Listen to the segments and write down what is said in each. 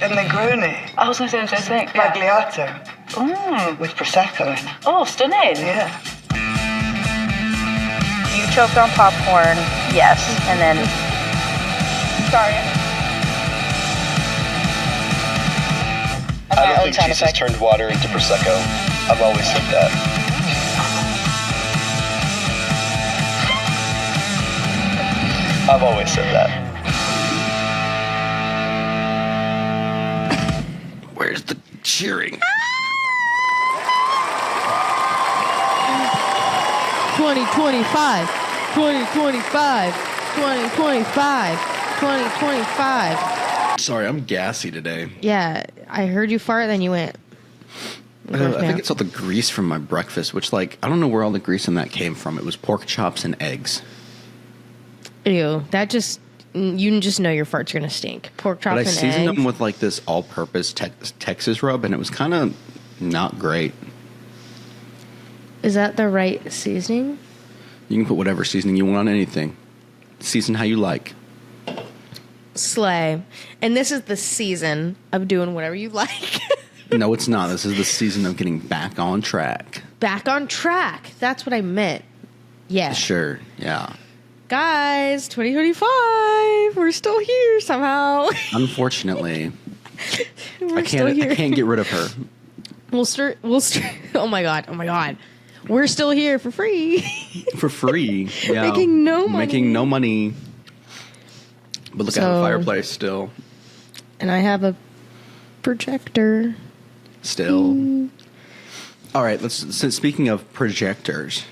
and Negroni. I was going to say the same thing. Spagliato. With Prosecco in it. Oh, stunning. Yeah. You choked on popcorn, yes, and then... Sorry. I don't think Jesus turned water into Prosecco. I've always said that. I've always said that. Where's the cheering? 2025, 2025, 2025, 2025. Sorry, I'm gassy today. Yeah, I heard you fart, then you went. I think it's all the grease from my breakfast, which, like, I don't know where all the grease in that came from. It was pork chops and eggs. Ew, that just, you just know your farts are going to stink. Pork chops and eggs. But I seasoned them with, like, this all-purpose Texas rub, and it was kind of not great. Is that the right seasoning? You can put whatever seasoning you want on anything. Season how you like. Slay. And this is the season of doing whatever you like. No, it's not. This is the season of getting back on track. Back on track. That's what I meant. Yeah. Sure, yeah. Guys, 2025. We're still here somehow. Unfortunately. We're still here. I can't get rid of her. We'll start. Oh my god. We're still here for free. For free. Yeah. Making no money. But look, I have a fireplace still. And I have a projector. Still. All right, since speaking of projectors,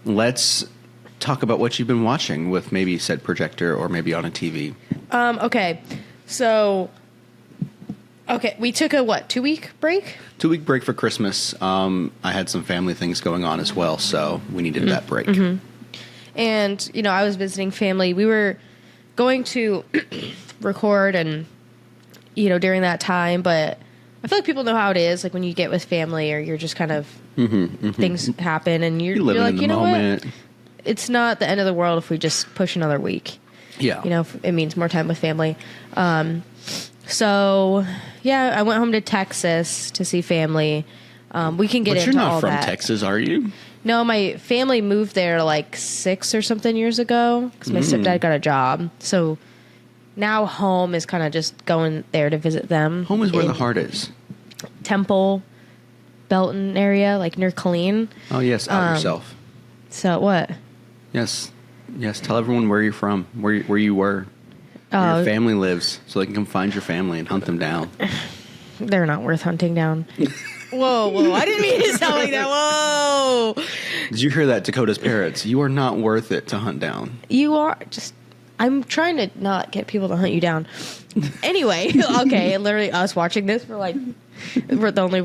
let's talk about what you've been watching with maybe said projector or maybe on a TV. Okay. So we took a 2-week break? 2-week break for Christmas. I had some family things going on as well, so we needed that break. Mm-hmm. And, I was visiting family. We were going to record and, during that time, but I feel like people know how it is, like when you get with family or you're just kind of, things happen and you're like, in the moment. What? It's not the end of the world if we just push another week. Yeah. It means more time with family. So, yeah, I went home to Texas to see family. We can get into all that. But you're not from Texas, are you? No, my family moved there like 6 or something years ago because my stepdad got a job. So now home is kind of just going there to visit them. Home is where the heart is. Temple, Belton area, like near Killeen. Oh, yes, out yourself. So what? Yes, tell everyone where you're from, where you were. Where your family lives, so they can come find your family and hunt them down. They're not worth hunting down. Whoa, I didn't mean to sound like that. Whoa. Did you hear that, Dakota's parrots? You are not worth it to hunt down. You are I'm trying to not get people to hunt you down. Anyway, okay, literally us watching this, we're the only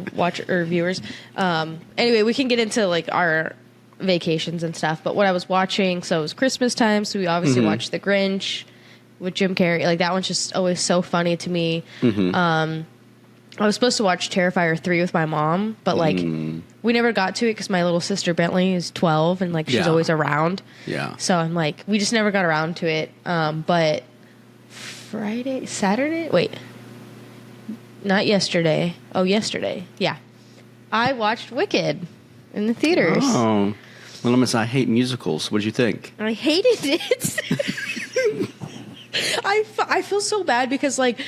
viewers. Anyway, we can get into like our vacations and stuff, but what I was watching, so it was Christmas time, so we obviously watched The Grinch with Jim Carrey. Like, that one's just always so funny to me. I was supposed to watch Terrifier 3 with my mom, but, like, we never got to it because my little sister Bentley is 12, and, like, she's always around. Yeah. So I'm like, we just never got around to it. But Saturday? Wait. Not yesterday. Oh, yesterday. Yeah. I watched Wicked in the theaters. Oh. Little Miss, I hate musicals. What'd you think? I hated it. I feel so bad because, like,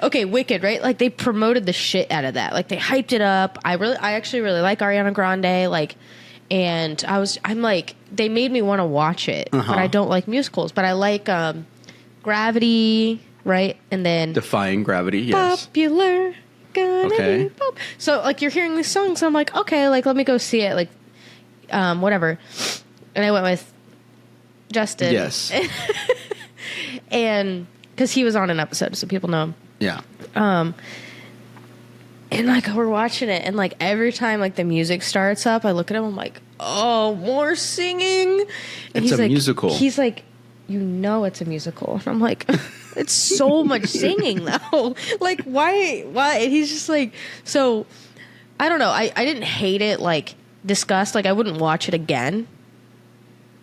okay, Wicked, right? Like, they promoted the shit out of that. Like, they hyped it up. I actually really like Ariana Grande. Like, and I'm like, they made me want to watch it, but I don't like musicals. But I like Gravity, right? And then Defying Gravity, yes. Popular. Okay. So, like, you're hearing these songs, and I'm like, okay, like, let me go see it. Like, whatever. And I went with Justin. Yes. And because he was on an episode, so people know him. Yeah. And like we're watching it, and like every time like the music starts up, I look at him. I'm like, oh, more singing. And it's a musical. He's like, it's a musical. And I'm like, it's so much singing though. Like why? And he's just like, so I don't know. I didn't hate it. Like disgust. Like I wouldn't watch it again.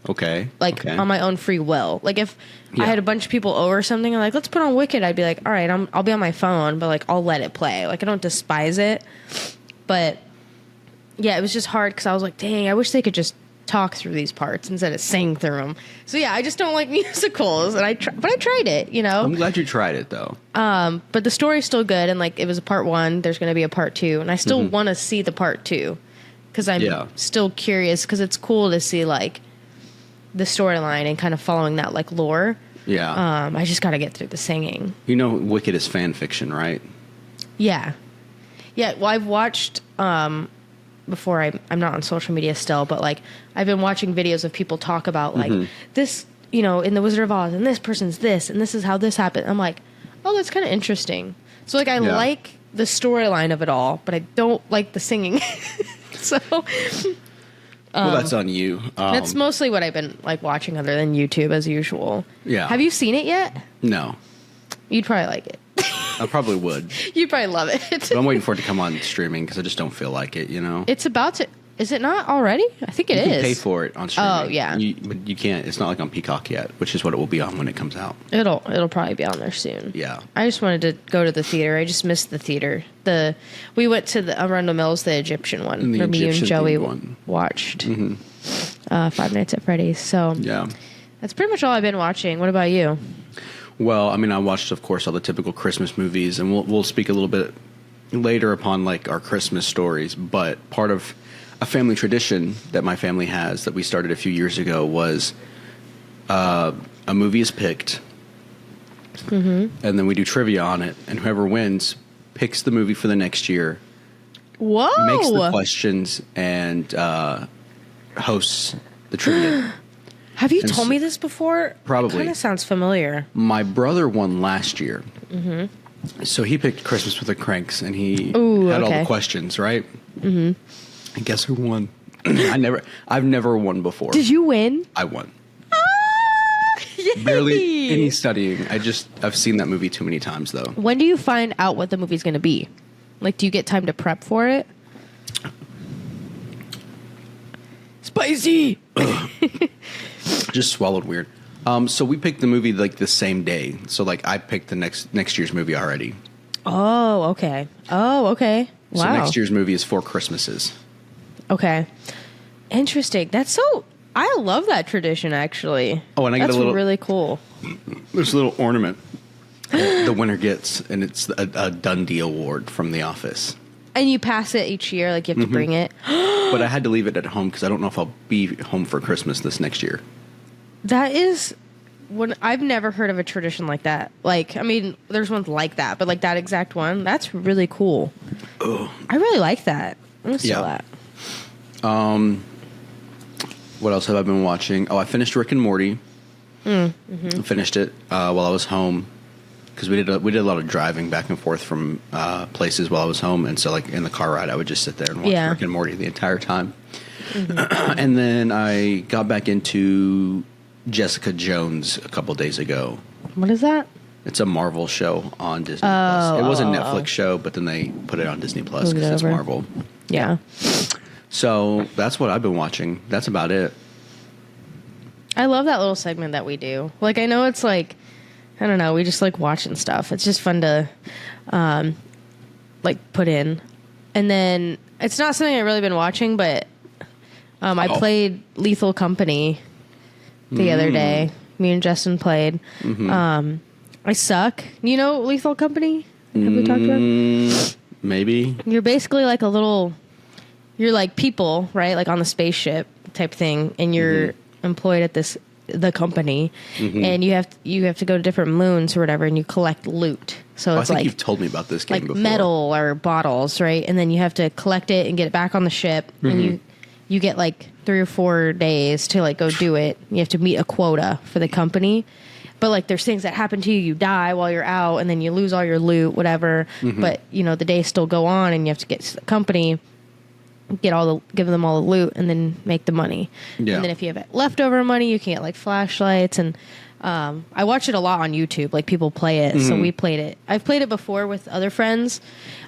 Okay. Like, okay. on my own free will. Like, if I Yeah. had a bunch of people over or something, and like, let's put on Wicked, I'd be like, all right, I'll be on my phone, but, like, I'll let it play. Like, I don't despise it. But, yeah, it was just hard because I was like, dang, I wish they could just talk through these parts instead of sing through them. So, yeah, I just don't like musicals. But I tried it, you know? I'm glad you tried it, though. But the story's still good, and, like, it was a part 1. There's going to be a part 2. And I still want to see the part 2 because I'm still curious because it's cool to see, like, the storyline and kind of following that, like, lore. Yeah. I just got to get through the singing. You know, Wicked is fan fiction, right? Yeah. Yeah, well, I've watched, before I'm not on social media still, but, like, I've been watching videos of people talk about, like, this, you know, in The Wizard of Oz, and this person's this, and this is how this happened. I'm like, oh, that's kind of interesting. So, like, I like the storyline of it all, but I don't like the singing. So... well, that's on you. That's mostly what I've been, like, watching other than YouTube, as usual. Yeah. Have you seen it yet? No. You'd probably like it. I probably would. You'd probably love it. But I'm waiting for it to come on streaming because I just don't feel like it, you know? It's about to... Is it not already? I think it is. You can pay for it on streaming. Oh, yeah. But you can't. It's not like on Peacock yet, which is what it will be on when it comes out. It'll probably be on there soon. Yeah. I just wanted to go to the theater. I just missed the theater. We went to the Arundel Mills, the Egyptian one, The where me and Egyptian Joey one. watched Five Nights at Freddy's. So Yeah. that's pretty much all I've been watching. What about you? Well, I mean, I watched, of course, all the typical Christmas movies, and we'll speak a little bit later upon, like, our Christmas stories. But part of a family tradition that my family has that we started a few years ago was a movie is picked, and then we do trivia on it, and whoever wins picks the movie for the next year, Whoa! makes the questions, and hosts the trivia. Have you And told me this before? Probably. It kind of sounds familiar. My brother won last year. So he picked Christmas with the Cranks, and he Ooh, had all okay. the questions, right? And guess who won? I've never won before. Did you win? I won. Yay! Barely any studying. I've seen that movie too many times, though. When do you find out what the movie's going to be? Like, do you get time to prep for it? Spicy! Just swallowed weird. So we picked the movie like the same day. So like I picked the next year's movie already. Oh, okay. Wow. So next year's movie is Four Christmases. Okay. Interesting. That's so... I love that tradition, actually. Oh, and I get That's a little... really cool. There's a little ornament the winner gets, and it's a Dundee Award from The Office. And you pass it each year, like you have to bring it. But I had to leave it at home because I don't know if I'll be home for Christmas this next year. That is... I've never heard of a tradition like that. Like, I mean, there's ones like that, but like that exact one, that's really cool. Oh. I really like that. I'm gonna steal Yeah. that. What else have I been watching? Oh, I finished Rick and Morty. I finished it while I was home because we did a lot of driving back and forth from places while I was home, and so like in the car ride, I would just sit there and watch Rick and Morty the entire time. And then I got back into Jessica Jones a couple days ago. What is that? It's a Marvel show on Disney Plus. It was a Netflix show, but then they put it on Disney Plus because it's Marvel. Yeah. So that's what I've been watching. That's about it. I love that little segment that we do. Like, I know it's like, I don't know, we just like watching stuff. It's just fun to, like, put in. And then, it's not something I've really been watching, but I played Lethal Company the other day. Me and Justin played. I suck. You know Lethal Company? Have we talked about it? Maybe. You're basically like you're like people, right? Like on the spaceship type thing, and you're employed at the company, and you have to go to different moons or whatever, and you collect loot. So it's I think like you've told me about this game like before. metal or bottles, right? And then you have to collect it and get it back on the ship, and you get like 3 or 4 days to like go do it. You have to meet a quota for the company. But, like, there's things that happen to you. You die while you're out, and then you lose all your loot, whatever. But, you know, the days still go on, and you have to get to the company, give them all the loot, and then make the money. Yeah. And then if you have leftover money, you can get, like, flashlights. And I watch it a lot on YouTube. Like, people play it, so we played it. I've played it before with other friends,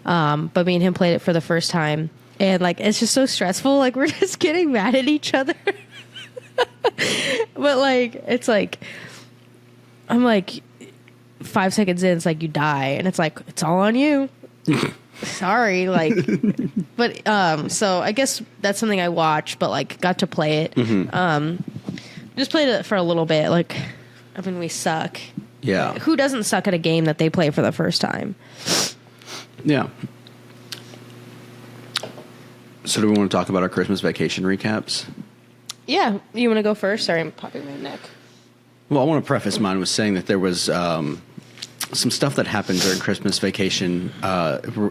but me and him played it for the first time. And, like, it's just so stressful. Like, we're just getting mad at each other. But like, it's like, I'm like 5 seconds in, it's like you die, and it's like it's all on you. Sorry, like, but so I guess that's something I watched, but like got to play it. Just played it for a little bit. Like, I mean, we suck. Yeah. Who doesn't suck at a game that they play for the first time? Yeah. So do we want to talk about our Christmas vacation recaps? Yeah, you want to go first? Sorry, I'm popping my neck. Well, I want to preface mine with saying that there was some stuff that happened during Christmas vacation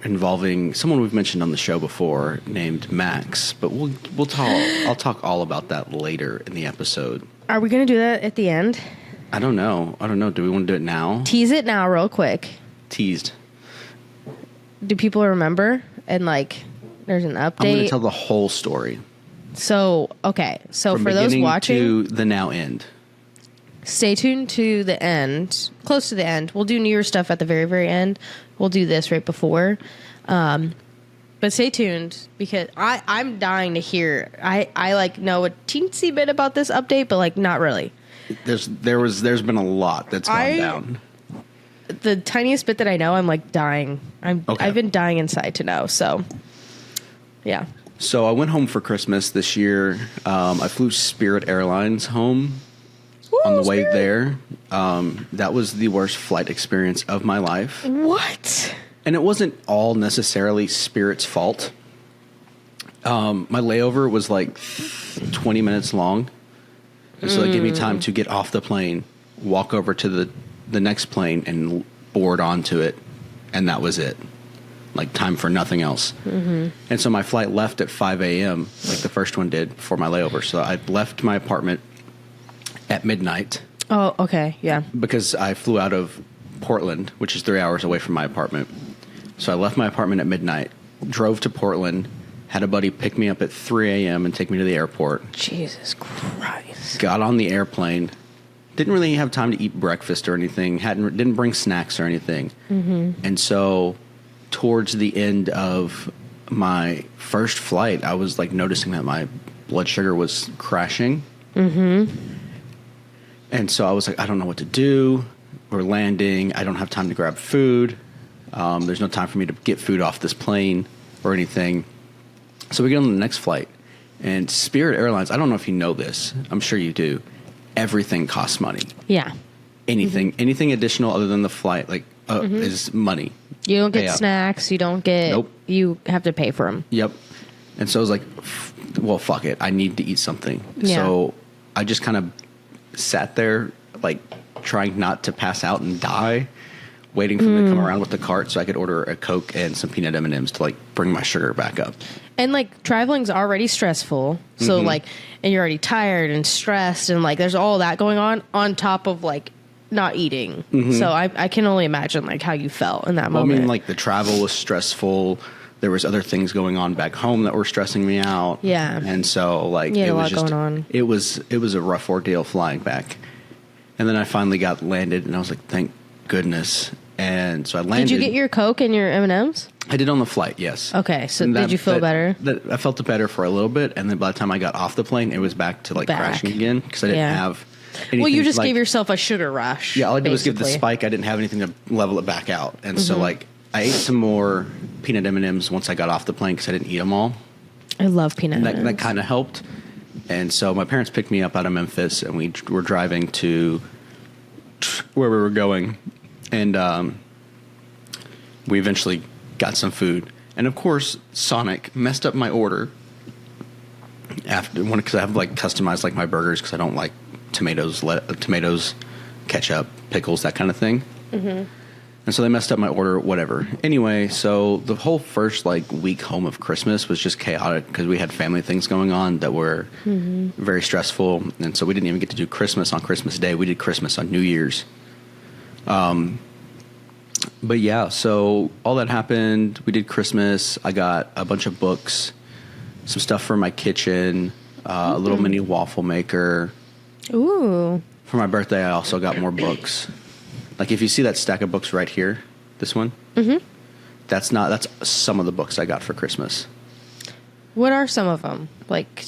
involving someone we've mentioned on the show before named Max, but we'll talk. I'll talk all about that later in the episode. Are we going to do that at the end? I don't know. Do we want to do it now? Tease it now real quick. Teased. Do people remember? And like, there's an update. I'm going to tell the whole story. So, okay. So From for those beginning watching, to the now end. stay tuned to the end, close to the end. We'll do New Year's stuff at the very, very end. We'll do this right before. But stay tuned because I'm dying to hear. I like know a teensy bit about this update, but like not really. There's been a lot that's gone down. The tiniest bit that I know, I'm like dying. Okay. I've been dying inside to know. So, yeah. So I went home for Christmas this year. I flew Spirit Airlines home. On the way there, that was the worst flight experience of my life. What? And it wasn't all necessarily Spirit's fault. My layover was like 20 minutes long. And so it gave me time to get off the plane, walk over to the next plane, and board onto it. And that was it. Like time for nothing else. Mm-hmm. And so my flight left at 5 a.m., like the first one did before my layover. So I left my apartment at midnight. Oh, okay. Yeah. Because I flew out of Portland, which is 3 hours away from my apartment. So I left my apartment at midnight, drove to Portland, had a buddy pick me up at 3 a.m. and take me to the airport. Jesus Christ. Got on the airplane. Didn't really have time to eat breakfast or anything. Didn't bring snacks or anything. Mm-hmm. And so towards the end of my first flight, I was like noticing that my blood sugar was crashing. Mm-hmm. And so I was like, I don't know what to do. We're landing. I don't have time to grab food. There's no time for me to get food off this plane or anything. So we get on the next flight. And Spirit Airlines, I don't know if you know this. I'm sure you do. Everything costs money. Yeah. Anything additional other than the flight, is money. You don't get snacks. You don't get... Nope. You have to pay for them. Yep. And so I was like, well, fuck it. I need to eat something. Yeah. So I just kind of sat there, like, trying not to pass out and die, waiting for them to come around with the cart so I could order a Coke and some peanut M&Ms to, like, bring my sugar back up. And, like, traveling's already stressful. So, like, and you're already tired and stressed. And, like, there's all that going on top of, like, not eating. So I can only imagine, like, how you felt in that moment. I mean, like, the travel was stressful. There was other things going on back home that were stressing me out. Yeah. And so, like, You had it a was lot just, going on. it was a rough ordeal flying back. And then I finally got landed, and I was like, thank goodness. And so I landed. Did you get your Coke and your M&Ms? I did on the flight, yes. Okay, so did you feel better? I felt better for a little bit, and then by the time I got off the plane, it was back to, like, crashing again, because I didn't have anything. Well, you just like, gave yourself a sugar rush. Yeah, all I did was give the spike. I didn't have anything to level it back out. And so, like, I ate some more peanut M&Ms once I got off the plane because I didn't eat them all. I love peanut M&Ms. That kind of helped. And so my parents picked me up out of Memphis, and we were driving to where we were going. And we eventually got some food. And, of course, Sonic messed up my order because I have, like, customized, like, my burgers because I don't like tomatoes, ketchup, pickles, that kind of thing. Mm-hmm. And so they messed up my order, whatever. Anyway, so the whole first, like, week home of Christmas was just chaotic because we had family things going on that were very stressful. And so we didn't even get to do Christmas on Christmas Day. We did Christmas on New Year's. But yeah, so all that happened. We did Christmas. I got a bunch of books, some stuff for my kitchen, a little mini waffle maker. Ooh. For my birthday, I also got more books. Like, if you see that stack of books right here, this one, that's some of the books I got for Christmas. What are some of them? Like,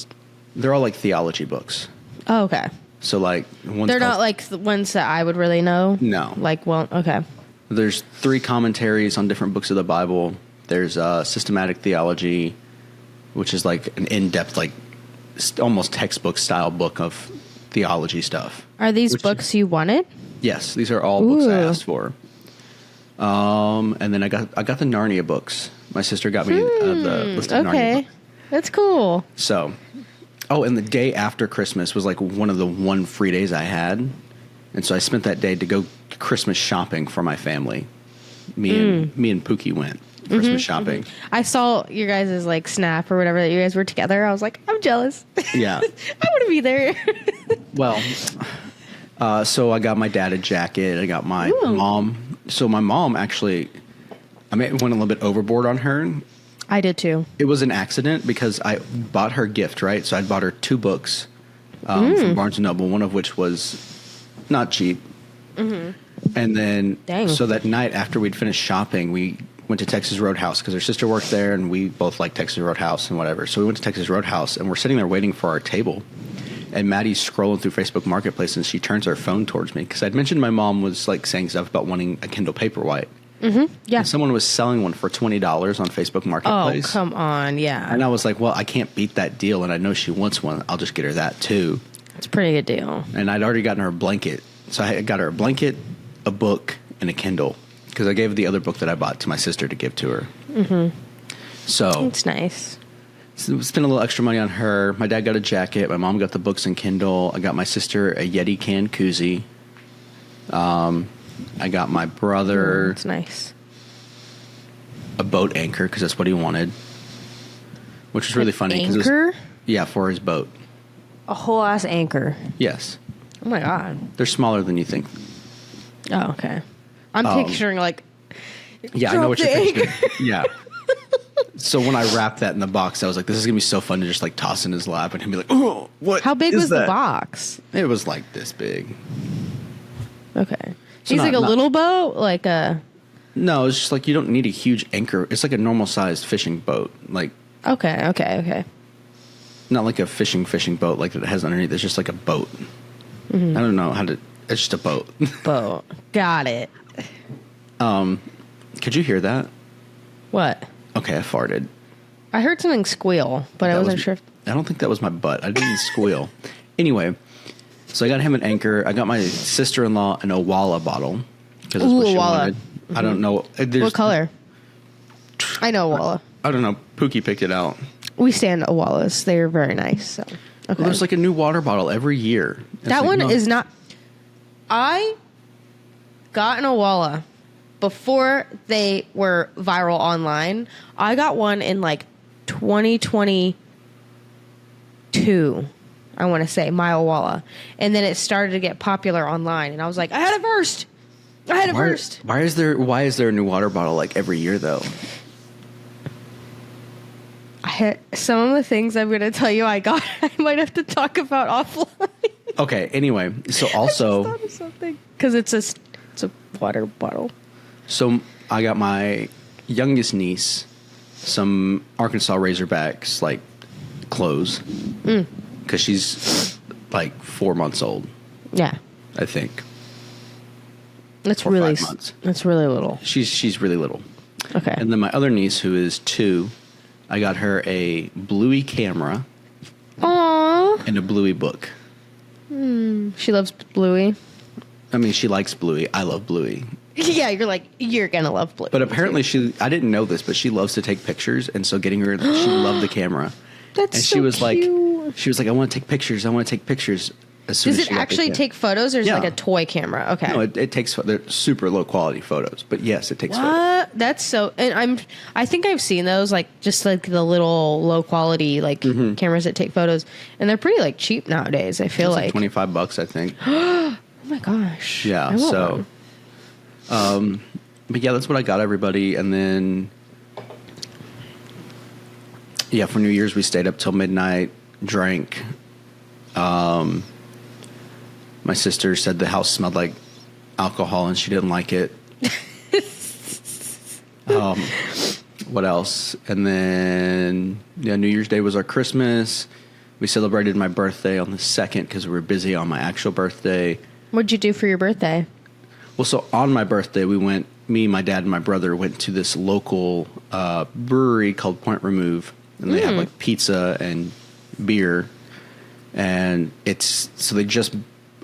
they're all like theology books. Oh, okay. So like one's They're called- not like the ones that I would really know. No. Like, well, okay. There's 3 commentaries on different books of the Bible. There's systematic theology, which is like an in-depth, like almost textbook style book of theology stuff. Are these books you wanted? Yes, these are all books I Ooh. asked for. And then I got the Narnia books. My sister got me the list of Narnia Okay. books. That's cool. So, and the day after Christmas was like one of the 1 free days I had, and so I spent that day to go Christmas shopping for my family. Me and Pookie went Christmas shopping. I saw your guys' like snap or whatever that you guys were together. I was like, I'm jealous. Yeah. I want to be there. Well, so I got my dad a jacket. I got my mom. So my mom actually, went a little bit overboard on her. I did too. It was an accident because I bought her gift, right? So I bought her 2 books from Barnes & Noble, one of which was not cheap. And then, Dang. so that night after we'd finished shopping, we went to Texas Roadhouse because her sister worked there and we both like Texas Roadhouse and whatever. So we went to Texas Roadhouse and we're sitting there waiting for our table. And Maddie's scrolling through Facebook Marketplace and she turns her phone towards me because I'd mentioned my mom was like saying stuff about wanting a Kindle Paperwhite. Yeah. And someone was selling one for $20 on Facebook Oh, Marketplace. come on. Yeah. And I was like, well, I can't beat that deal. And I know she wants one. I'll just get her that too. It's a pretty good deal. And I'd already gotten her a blanket. So I got her a blanket, a book, and a Kindle. Because I gave the other book that I bought to my sister to give to her. So It's nice. spent a little extra money on her. My dad got a jacket. My mom got the books and Kindle. I got my sister a Yeti can koozie. I got my brother It's nice. a boat anchor because that's what he wanted. Which was really funny. 'cause it was- Anchor? yeah, for his boat. A whole ass anchor. Yes. Oh my God. They're smaller than you think. Oh, okay. I'm picturing like, Yeah, I know Drop what you're the thinking. Yeah. So when I wrapped that in the box, I was like, this is going to be so fun to just like toss in his lap and he'll be like, oh, what? how big is was the that?" box? It was like this big. Okay. So He's not- like a not- little boat, like a. No, it's just like you don't need a huge anchor. It's like a normal sized fishing boat. Like, Okay. not like a fishing boat like that it has underneath. It's just like a boat. I don't know how to. It's just a boat. Boat. Got it. Could you hear that? What? Okay, I farted. I heard something squeal, but I That wasn't was- sure. I don't think that was my butt. I didn't squeal. Anyway, so I got him an anchor. I got my sister-in-law an Owala bottle because that's Ooh, what she Owala. wanted. I don't know. What color? I know Owala. I don't know. Pookie picked it out. We stand Owalas. They're very nice. So. Okay. Well, there's like a new water bottle every year. It's that like, one no. is not. I got an Owala before they were viral online. I got one in like 2022. I want to say my Owala, and then it started to get popular online, and I was like, I had it first. Why is there a new water bottle like every year though? I had some of the things I'm going to tell you I got. I might have to talk about offline. Okay. Anyway, so also, Because it's a water bottle. so I got my youngest niece some Arkansas Razorbacks like clothes because she's like 4 months old, Yeah, I think. that's Or really 5 months. that's really little. She's really little. Okay. And then my other niece, who is 2, I got her a Bluey camera Aww. and a Bluey book. She loves Bluey. I mean, she likes Bluey. I love Bluey. Yeah, you're gonna love Bluey. But apparently I didn't know this, but she loves to take pictures. And so getting her, she loved the camera. That's And so she was cute. like, I want to take pictures. I want to take pictures. As soon Does as it she got the actually camera. take photos, or is it Yeah. like a toy camera? Okay. No, it takes, they're super low quality photos. But yes, it takes photos. What? That's so. And I think I've seen those, like just like the little low quality like cameras that take photos, and they're pretty like cheap nowadays. I feel It's like. $25, I think. Oh my gosh. I Yeah. want So, one. but yeah, that's what I got everybody. And then, yeah, for New Year's, we stayed up till midnight, drank. My sister said the house smelled like alcohol and she didn't like it. What else? And then, yeah, New Year's Day was our Christmas. We celebrated my birthday on the 2nd because we were busy on my actual birthday. What'd you do for your birthday? Well, so on my birthday, me, my dad, and my brother went to this local brewery called Point Remove, and they have like pizza and beer, and so they just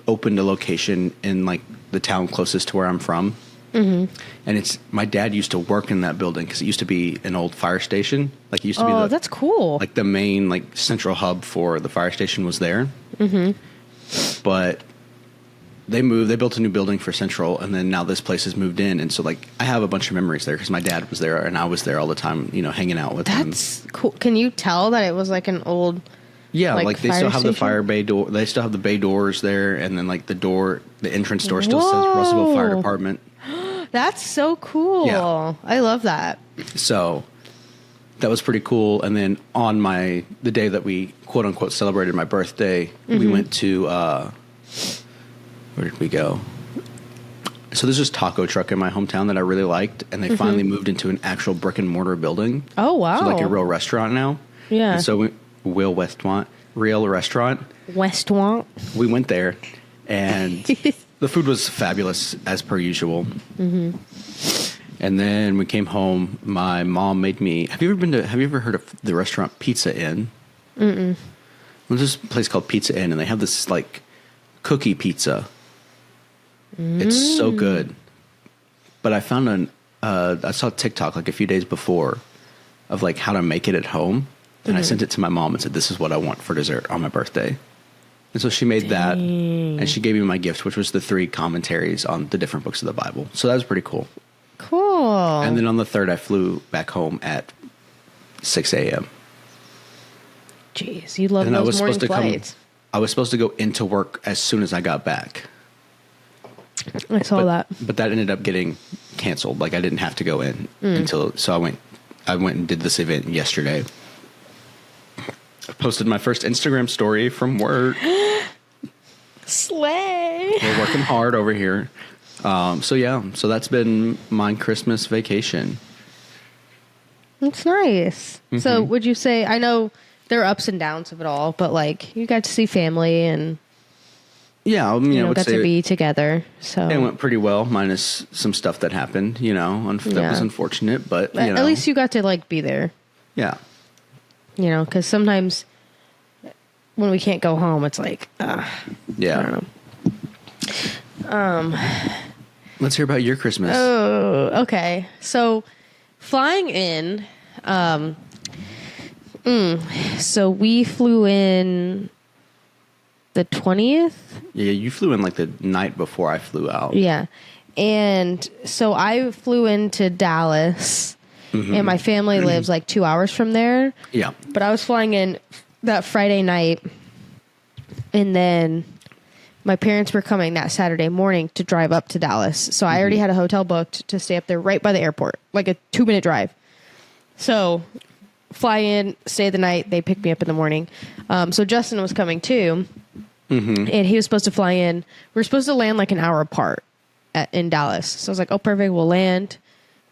opened a location in like the town closest to where I'm from, and my dad used to work in that building because it used to be an old fire station. Like it used to be. Oh, that's cool. Like the main like central hub for the fire station was there, but. They built a new building for Central, and then now this place has moved in. And so, like, I have a bunch of memories there because my dad was there, and I was there all the time, hanging out with him. That's cool. Can you tell that it was like an old... Yeah, like they still have the station? fire bay door. They still have the bay doors there, and then, like, the entrance door still says Russellville Fire Department. That's so cool. Yeah. I love that. So, that was pretty cool. And then on the day that we, quote-unquote, celebrated my birthday, we went to... where did we go? So there's this taco truck in my hometown that I really liked, and they finally moved into an actual brick and mortar building. Oh, wow. So like a real restaurant now. Yeah. And so real restaurant. Westwant. We went there, and the food was fabulous as per usual. And then we came home. My mom made me. Have you ever heard of the restaurant Pizza Inn? There's this place called Pizza Inn, and they have this like cookie pizza. It's so good. But I found I saw TikTok like a few days before of like how to make it at home. And I sent it to my mom and said, this is what I want for dessert on my birthday. And so she made that, and she gave me my gift, which was the 3 commentaries on the different books of the Bible. So that was pretty cool. Cool. And then on the 3rd, I flew back home at 6 a.m. Jeez, you love And those morning flights. I was supposed to go into work as soon as I got back. I saw that. But that ended up getting canceled. Like I didn't have to go in so I went and did this event yesterday. I posted my first Instagram story from work. Slay. We're working hard over here. So that's been my Christmas vacation. That's nice. So would you say, I know there are ups and downs of it all, but like you got to see family and Yeah, I mean, I would got say to be together. So it went pretty well, minus some stuff that happened, that was unfortunate, but at least you got to like be there. Yeah. Because sometimes when we can't go home, it's like, Yeah. I don't know. Let's hear about your Christmas. Oh, okay. So flying in, so we flew in the 20th. Yeah, you flew in like the night before I flew out. Yeah. And so I flew into Dallas, and my family lives like 2 hours from there. Yeah. But I was flying in that Friday night, and then my parents were coming that Saturday morning to drive up to Dallas. So I already had a hotel booked to stay up there right by the airport, like a 2-minute drive. So fly in, stay the night. They picked me up in the morning. So Justin was coming too. And he was supposed to fly in. We were supposed to land like an hour apart in Dallas. So I was like, oh, perfect. We'll land,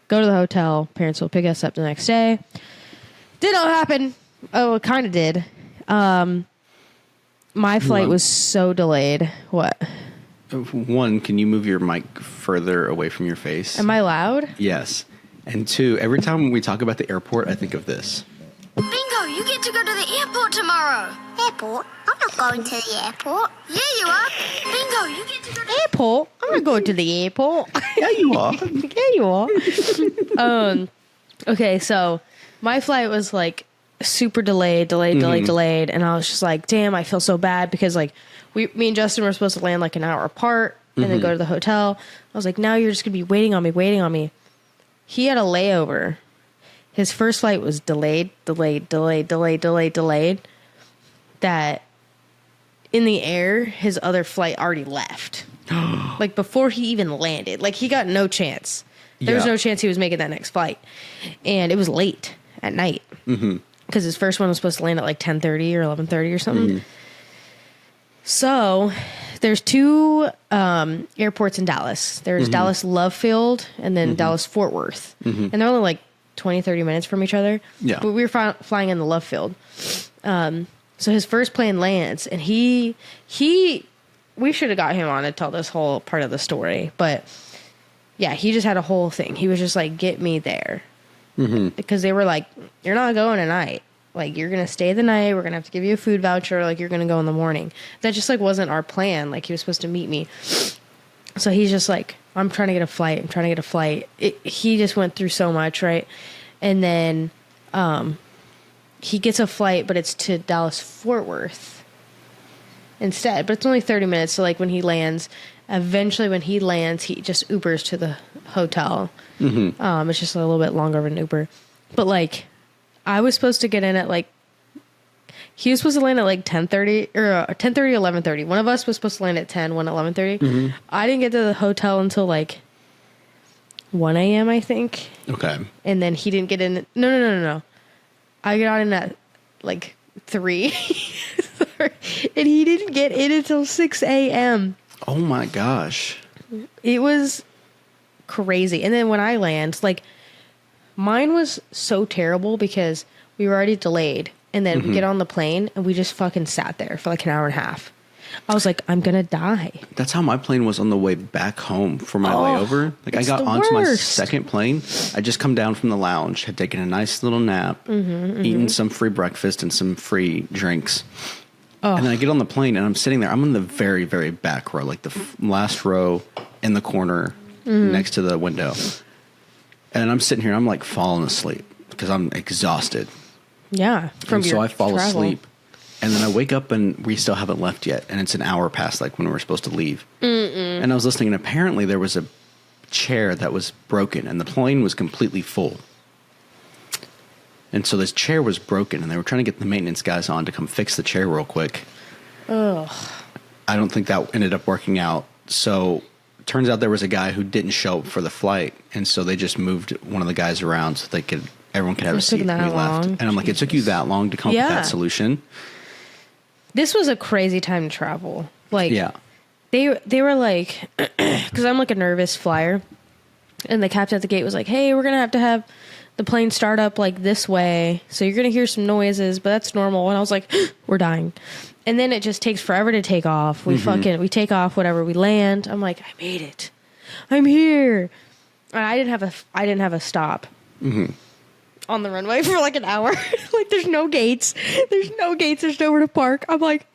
go to the hotel. Parents will pick us up the next day. Did not happen. Oh, it kind of did. My flight was so delayed. What? One, can you move your mic further away from your face? Am I loud? Yes. And 2, every time we talk about the airport, I think of this. Bingo, you get to go to the airport tomorrow. Airport? I'm not going to the airport. Yeah, you are. Bingo, you get to go to the Airport? I'm not going to the airport. Yeah, you are. Yeah, you are. Okay, so my flight was like super delayed, and I was just like, damn, I feel so bad because like me and Justin were supposed to land like an hour apart and then go to the hotel. I was like, now you're just gonna be waiting on me. He had a layover. His first flight was delayed. That in the air, his other flight already left. Like before he even landed. Like he got no chance. There was no chance he was making that next flight. And it was late at night. Because his first one was supposed to land at like 10:30 or 11:30 or something. So there's 2 airports in Dallas. There's Dallas Love Field and then Dallas Fort Worth. And they're only like 20, 30 minutes from each other. Yeah. But we were flying in the Love Field. So his first plane lands, and we should have got him on to tell this whole part of the story, but yeah, he just had a whole thing. He was just like, get me there. Because they were like, you're not going tonight. Like, you're going to stay the night. We're going to have to give you a food voucher. Like, you're going to go in the morning. That just like wasn't our plan. Like, he was supposed to meet me. So he's just like, I'm trying to get a flight. He just went through so much, right? And then he gets a flight, but it's to Dallas Fort Worth instead. But it's only 30 minutes. So like when he lands, he just Ubers to the hotel. It's just a little bit longer of an Uber. But like, I was supposed to get in at like, he was supposed to land at like 10:30 or 10:30, 11:30. One of us was supposed to land at 10, one at 11:30. I didn't get to the hotel until like 1 a.m. I think. Okay. And then he didn't get in. No. I got in at like 3. And he didn't get in until 6 a.m. Oh my gosh. It was crazy. And then when I land, like, mine was so terrible because we were already delayed. And then we get on the plane and we just fucking sat there for like an hour and a half. I was like, I'm going to die. That's how my plane was on the way back home for my layover. Like, I got onto my second plane. I just come down from the lounge, had taken a nice little nap, eaten some free breakfast and some free drinks. And then I get on the plane and I'm sitting there. I'm in the very, very back row, like the last row in the corner next to the window. And I'm sitting here and I'm like falling asleep because I'm exhausted. Yeah. So I fall asleep. And then I wake up and we still haven't left yet. And it's an hour past like when we were supposed to leave. And I was listening and apparently there was a chair that was broken and the plane was completely full. And so this chair was broken and they were trying to get the maintenance guys on to come fix the chair real quick. I don't think that ended up working out. So it turns out there was a guy who didn't show up for the flight. And so they just moved one of the guys around so everyone could have a seat when we left. And I'm like, it took you that long to come up with that solution? This was a crazy time to travel. Like, they were like, because I'm like a nervous flyer. And the captain at the gate was like, hey, we're going to have the plane start up like this way. So you're going to hear some noises, but that's normal. And I was like, we're dying. And then it just takes forever to take off. We take off, whatever. We land. I'm like, I made it. I'm here. And I didn't have a stop on the runway for like an hour. Like, there's no gates. There's nowhere to park. I'm like,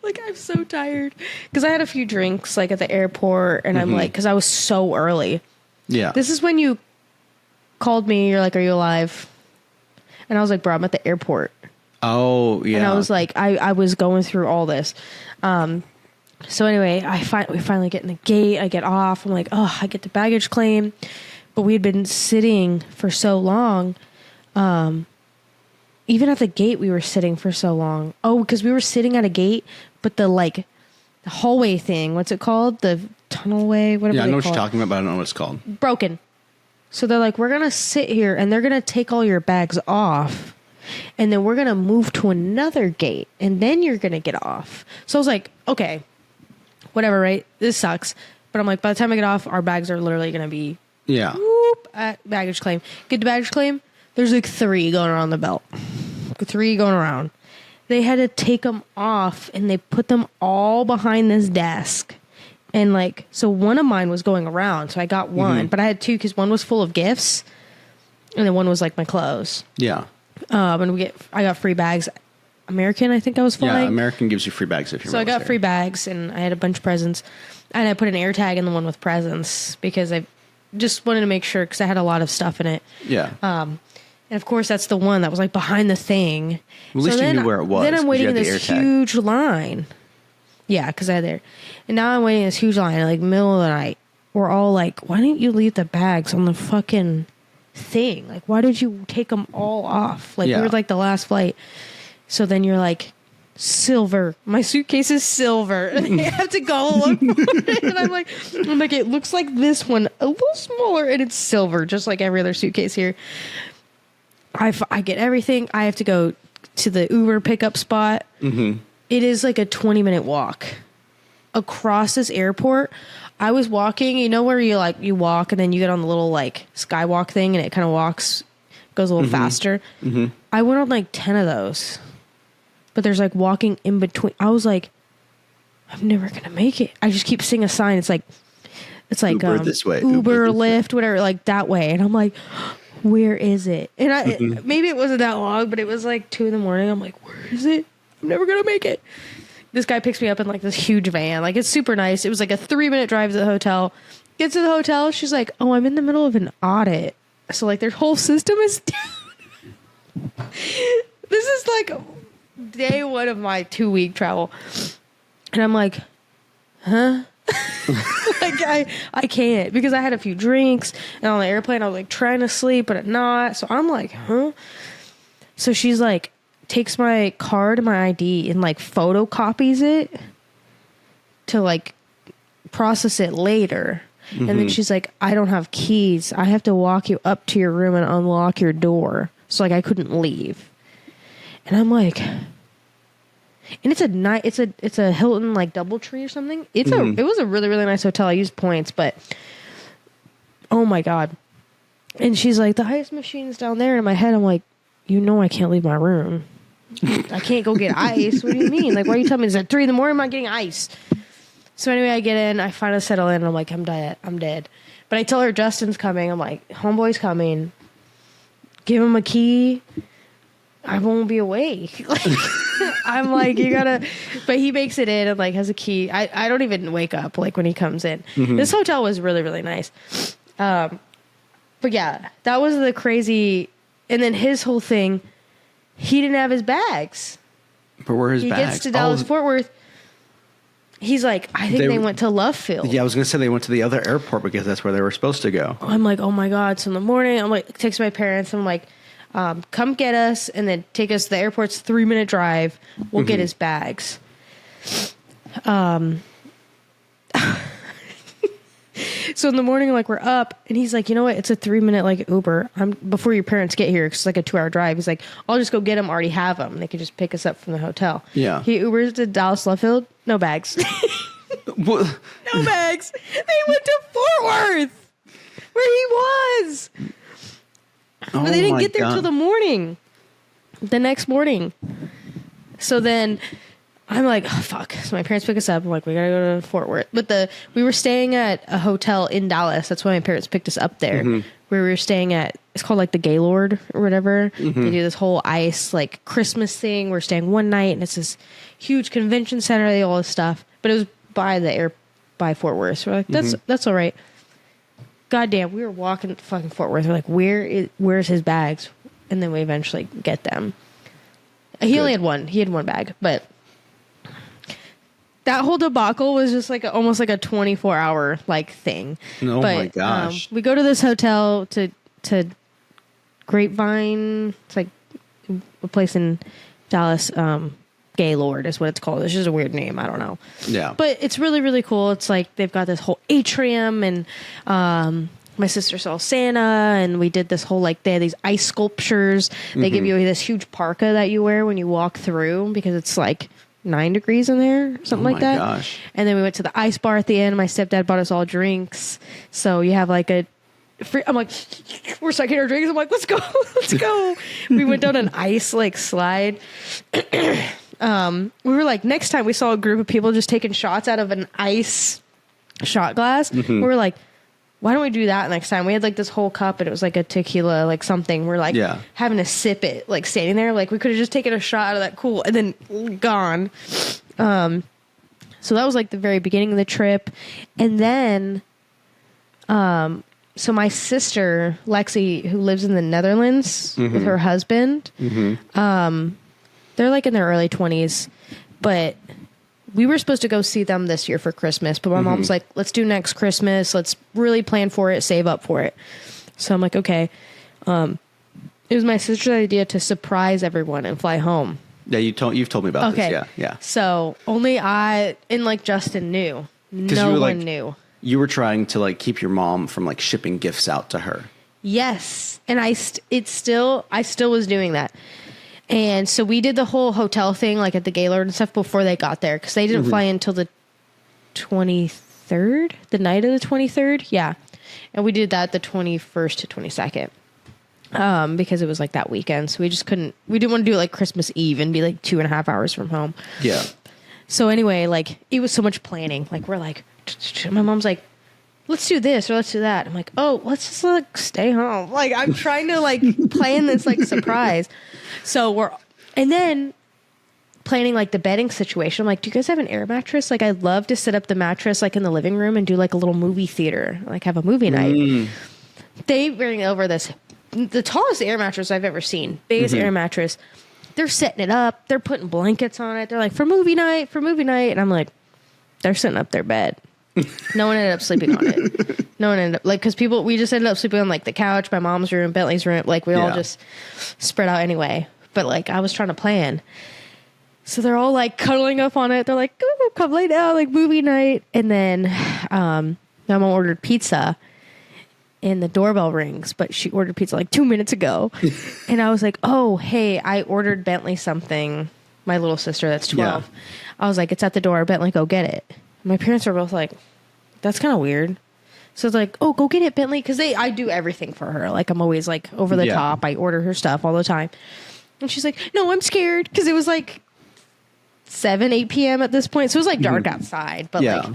like, I'm so tired. Because I had a few drinks like at the airport. And I'm like, because I was so early. Yeah. This is when you called me. You're like, are you alive? And I was like, bro, I'm at the airport. Oh, yeah. And I was like, I was going through all this. So anyway, we finally get in the gate. I get off. I'm like, oh, I get the baggage claim. But we had been sitting for so long. Even at the gate, we were sitting for so long. Oh, because we were sitting at a gate, but the hallway thing, what's it called? The tunnelway, whatever. Yeah, I know what you're talking about, but I don't know what it's called. Broken. So they're like, we're going to sit here and they're going to take all your bags off. And then we're going to move to another gate. And then you're going to get off. So I was like, okay, whatever, right? This sucks. But I'm like, by the time I get off, our bags are literally going to be at baggage claim. Get to baggage claim. There's like 3 going around the belt. 3 going around. They had to take them off and they put them all behind this desk. And like, so one of mine was going around. So I got one, but I had 2 because one was full of gifts. And then one was like my clothes. Yeah. And I got free bags. American, I think I was flying. Yeah, American gives you free bags if you're So I got free bags and I had a bunch of presents. And I put an air tag in the one with presents because I just wanted to make sure because I had a lot of stuff in it. Yeah. And of course, that's the one that was like behind the thing. Well, at least you knew where it was. Then I'm waiting in this huge line. Yeah, because I had there. And now I'm waiting in this huge line, like middle of the night. We're all like, why didn't you leave the bags on the fucking thing? Like, why did you take them all off? Like, we were like the last flight. So then you're like, silver. My suitcase is silver. And I have to go look for it. And I'm like, it looks like this one, a little smaller, and it's silver, just like every other suitcase here. I get everything. I have to go to the Uber pickup spot. It is like a 20-minute walk across this airport. I was walking, you know where you walk and then you get on the little like skywalk thing and it kind of goes a little faster. I I went on like 10 of those. But there's like walking in between. I was like, I'm never going to make it. I just keep seeing a sign. It's like Uber this way. Uber, Uber this Lyft, whatever, like that way. And I'm like, where is it? And maybe it wasn't that long, but it was like 2 a.m. I'm like, where is it? I'm never going to make it. This guy picks me up in like this huge van. Like, it's super nice. It was like a 3-minute drive to the hotel. Gets to the hotel. She's like, oh, I'm in the middle of an audit. So like their whole system is down. This is like day 1 of my 2-week travel. And I'm like, huh? Like I can't, because I had a few drinks and on the airplane I was like trying to sleep but not. So I'm like, huh? So she's like takes my card and my ID and like photocopies it to like process it later. And then she's like, I don't have keys. I have to walk you up to your room and unlock your door. So like I couldn't leave. And I'm like, and it's a Hilton like DoubleTree or something. It was a really, really nice hotel. I used points, but oh my God. And she's like, the ice machine's down there. In my head, I'm like, I can't leave my room. I can't go get ice. What do you mean? Like, why are you telling me this at 3 a.m? I'm not getting ice. So anyway, I get in, I finally settle in, and I'm like, I'm dead. But I tell her Justin's coming. I'm like, homeboy's coming. Give him a key. I won't be awake. I'm like, you gotta, but he makes it in and like has a key. I don't even wake up like when he comes in. This hotel was really, really nice. But yeah, that was the crazy. And then his whole thing, he didn't have his bags. But where are his bags? He gets to Dallas Fort Worth. He's like, I think they went to Love Field. Yeah, I was going to say they went to the other airport because that's where they were supposed to go. I'm like, oh my God. So in the morning, I'm like, text my parents. I'm like, come get us and then take us to the airport's 3-minute drive. We'll get his bags. So in the morning, like, we're up and he's like, you know what? It's a 3-minute like Uber. Before your parents get here, 'cause it's like a 2-hour drive. He's like, I'll just go get them. Already have them. They can just pick us up from the hotel. Yeah. He Ubers to Dallas Love Field. No bags. What? No bags. They went to Fort Worth where he was. Oh, But they didn't get there till the next morning. So then I'm like, oh, fuck. So my parents pick us up. I'm like, we gotta go to Fort Worth. But we were staying at a hotel in Dallas. That's why my parents picked us up there. Where we were staying at, it's called like the Gaylord or whatever. They do this whole ice like Christmas thing. We're staying one night and it's this huge convention center. They all this stuff. But it was by Fort Worth. So we're like, that's all right. Goddamn, we were walking to fucking Fort Worth. We're like, where's his bags? And then we eventually get them. He only had one. He had one bag, but that whole debacle was just like almost like a 24-hour like thing. Oh but, my gosh! We go to this hotel to Grapevine. It's like a place in Dallas. Gaylord is what it's called. It's just a weird name. I don't know. Yeah. But it's really, really cool. It's like they've got this whole atrium and my sister saw Santa and we did this whole like they had these ice sculptures. They give you this huge parka that you wear when you walk through because it's like 9 degrees in there, something like that. Gosh. And then we went to the ice bar at the end. My stepdad bought us all drinks. So you have like I'm like, we're sucking our drinks. I'm like, let's go. Let's go. We went down an ice like slide. We were like, next time we saw a group of people just taking shots out of an ice shot glass. We were like, why don't we do that next time? We had like this whole cup and it was like a tequila, like something. We're like having to sip it, like standing there. Like we could have just taken a shot out of that cool and then gone. So that was like the very beginning of the trip. And then, so my sister, Lexi, who lives in the Netherlands with her husband, they're like in their early 20s, but we were supposed to go see them this year for Christmas, but my mom's like, let's do next Christmas. Let's really plan for it, save up for it. So I'm like, okay. It was my sister's idea to surprise everyone and fly home. Yeah, you've told me about this. Yeah. So only I and like Justin knew. No one knew. You were trying to like keep your mom from like shipping gifts out to her. Yes, and I still was doing that. And so we did the whole hotel thing, like at the Gaylord and stuff, before they got there, because they didn't fly until the 23rd, the night of the 23rd. Yeah. And we did that the 21st to 22nd. because it was like that weekend. So we didn't want to do it like Christmas Eve and be like 2.5 hours from home. Yeah. So anyway, like it was so much planning. Like we're like, my mom's like, let's do this or let's do that. I'm like, oh, let's just like stay home. Like I'm trying to like plan this like surprise. So and then planning like the bedding situation. I'm like, do you guys have an air mattress? Like I'd love to set up the mattress like in the living room and do like a little movie theater, like have a movie night. They bring over the tallest air mattress I've ever seen, biggest air mattress. They're setting it up. They're putting blankets on it. They're like, for movie night. And I'm like, they're setting up their bed. No one ended up sleeping on it. No one ended up, like, because we just ended up sleeping on, like, the couch, my mom's room, Bentley's room. Like, we all just spread out anyway. But, like, I was trying to plan. So they're all, like, cuddling up on it. They're like, oh, come lay down, like, movie night. And then my mom ordered pizza. And the doorbell rings, but she ordered pizza like 2 minutes ago. And I was like, oh, hey, I ordered Bentley something. My little sister, that's 12. Yeah. I was like, it's at the door. Bentley, go get it. My parents were both like, that's kind of weird. So it's like, oh, go get it, Bentley. Because I do everything for her. Like, I'm always like over the top. I order her stuff all the time. And she's like, no, I'm scared. Because it was like 8 p.m. at this point. So it was like dark outside. But like...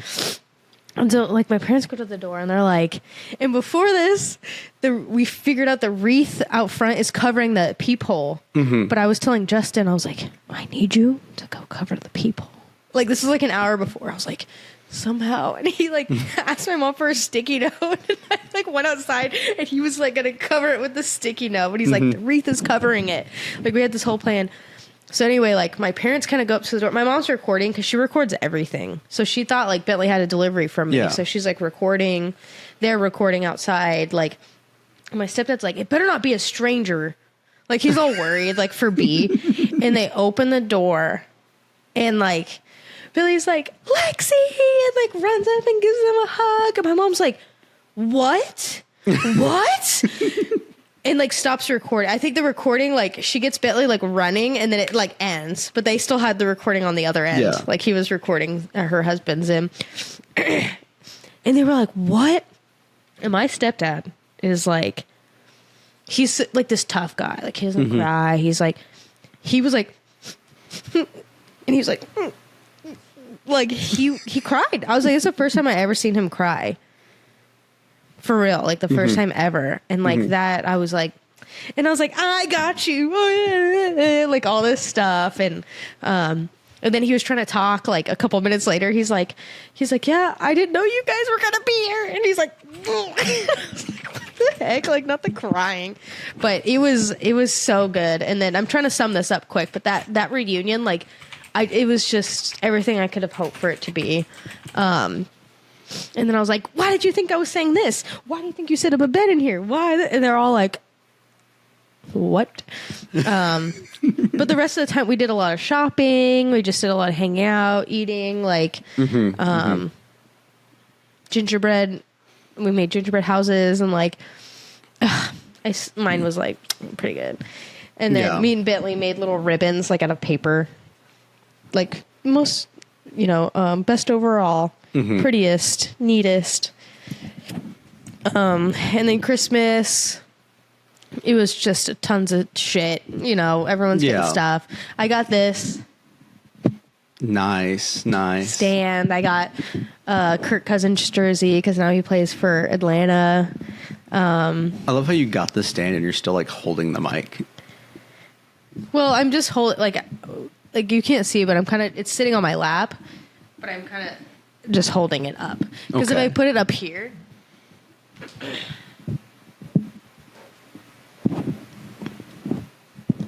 And so, like, my parents go to the door, and they're like, and before this, we figured out the wreath out front is covering the peephole. But I was telling Justin, I was like, I need you to go cover the peephole. Like, this was like an hour before. I was like, somehow. And he, like, asked my mom for a sticky note. And I, like, went outside, and he was, like, going to cover it with the sticky note. But he's like, the wreath is covering it. Like, we had this whole plan. So anyway, like, my parents kind of go up to the door. My mom's recording because she records everything. So she thought, like, Bentley had a delivery from me. Yeah. So she's, like, recording. They're recording outside. Like, my stepdad's like, it better not be a stranger. Like, he's all worried, like, for B. And they open the door. And, like, Billy's like, Lexi! And, like, runs up and gives them a hug. And my mom's like, what? What? And, like, stops recording. I think the recording, like, she gets Bentley, like, running, and then it, like, ends. But they still had the recording on the other end. Yeah. Like, he was recording her husband's in. And they were like, what? And my stepdad is, like, he's, like, this tough guy. Like, he doesn't cry. He's, like, he was, like, and he was, like, he cried. I was like, it's the first time I ever seen him cry. For real, like the first time ever. And like that, I was like, I got you. Like all this stuff. And then he was trying to talk like a couple minutes later. He's like, yeah, I didn't know you guys were going to be here. And he's like, what the heck? Like not the crying, but it was so good. And then I'm trying to sum this up quick, but that reunion, like it was just everything I could have hoped for it to be. And then I was like, why did you think I was saying this? Why do you think you set up a bed in here? Why? And they're all like, what? But the rest of the time we did a lot of shopping. We just did a lot of hanging out, eating, like gingerbread. We made gingerbread houses and like, mine was like pretty good. And then me and Bentley made little ribbons like out of paper. Like most, best overall. Prettiest, neatest. And then Christmas, it was just tons of shit. Everyone's getting stuff. I got this. Nice. Stand. I got Kirk Cousins' jersey because now he plays for Atlanta. I love how you got the stand and you're still like holding the mic. Well, I'm just holding like you can't see, but it's sitting on my lap, but I'm kind of just holding it up because if I put it up here,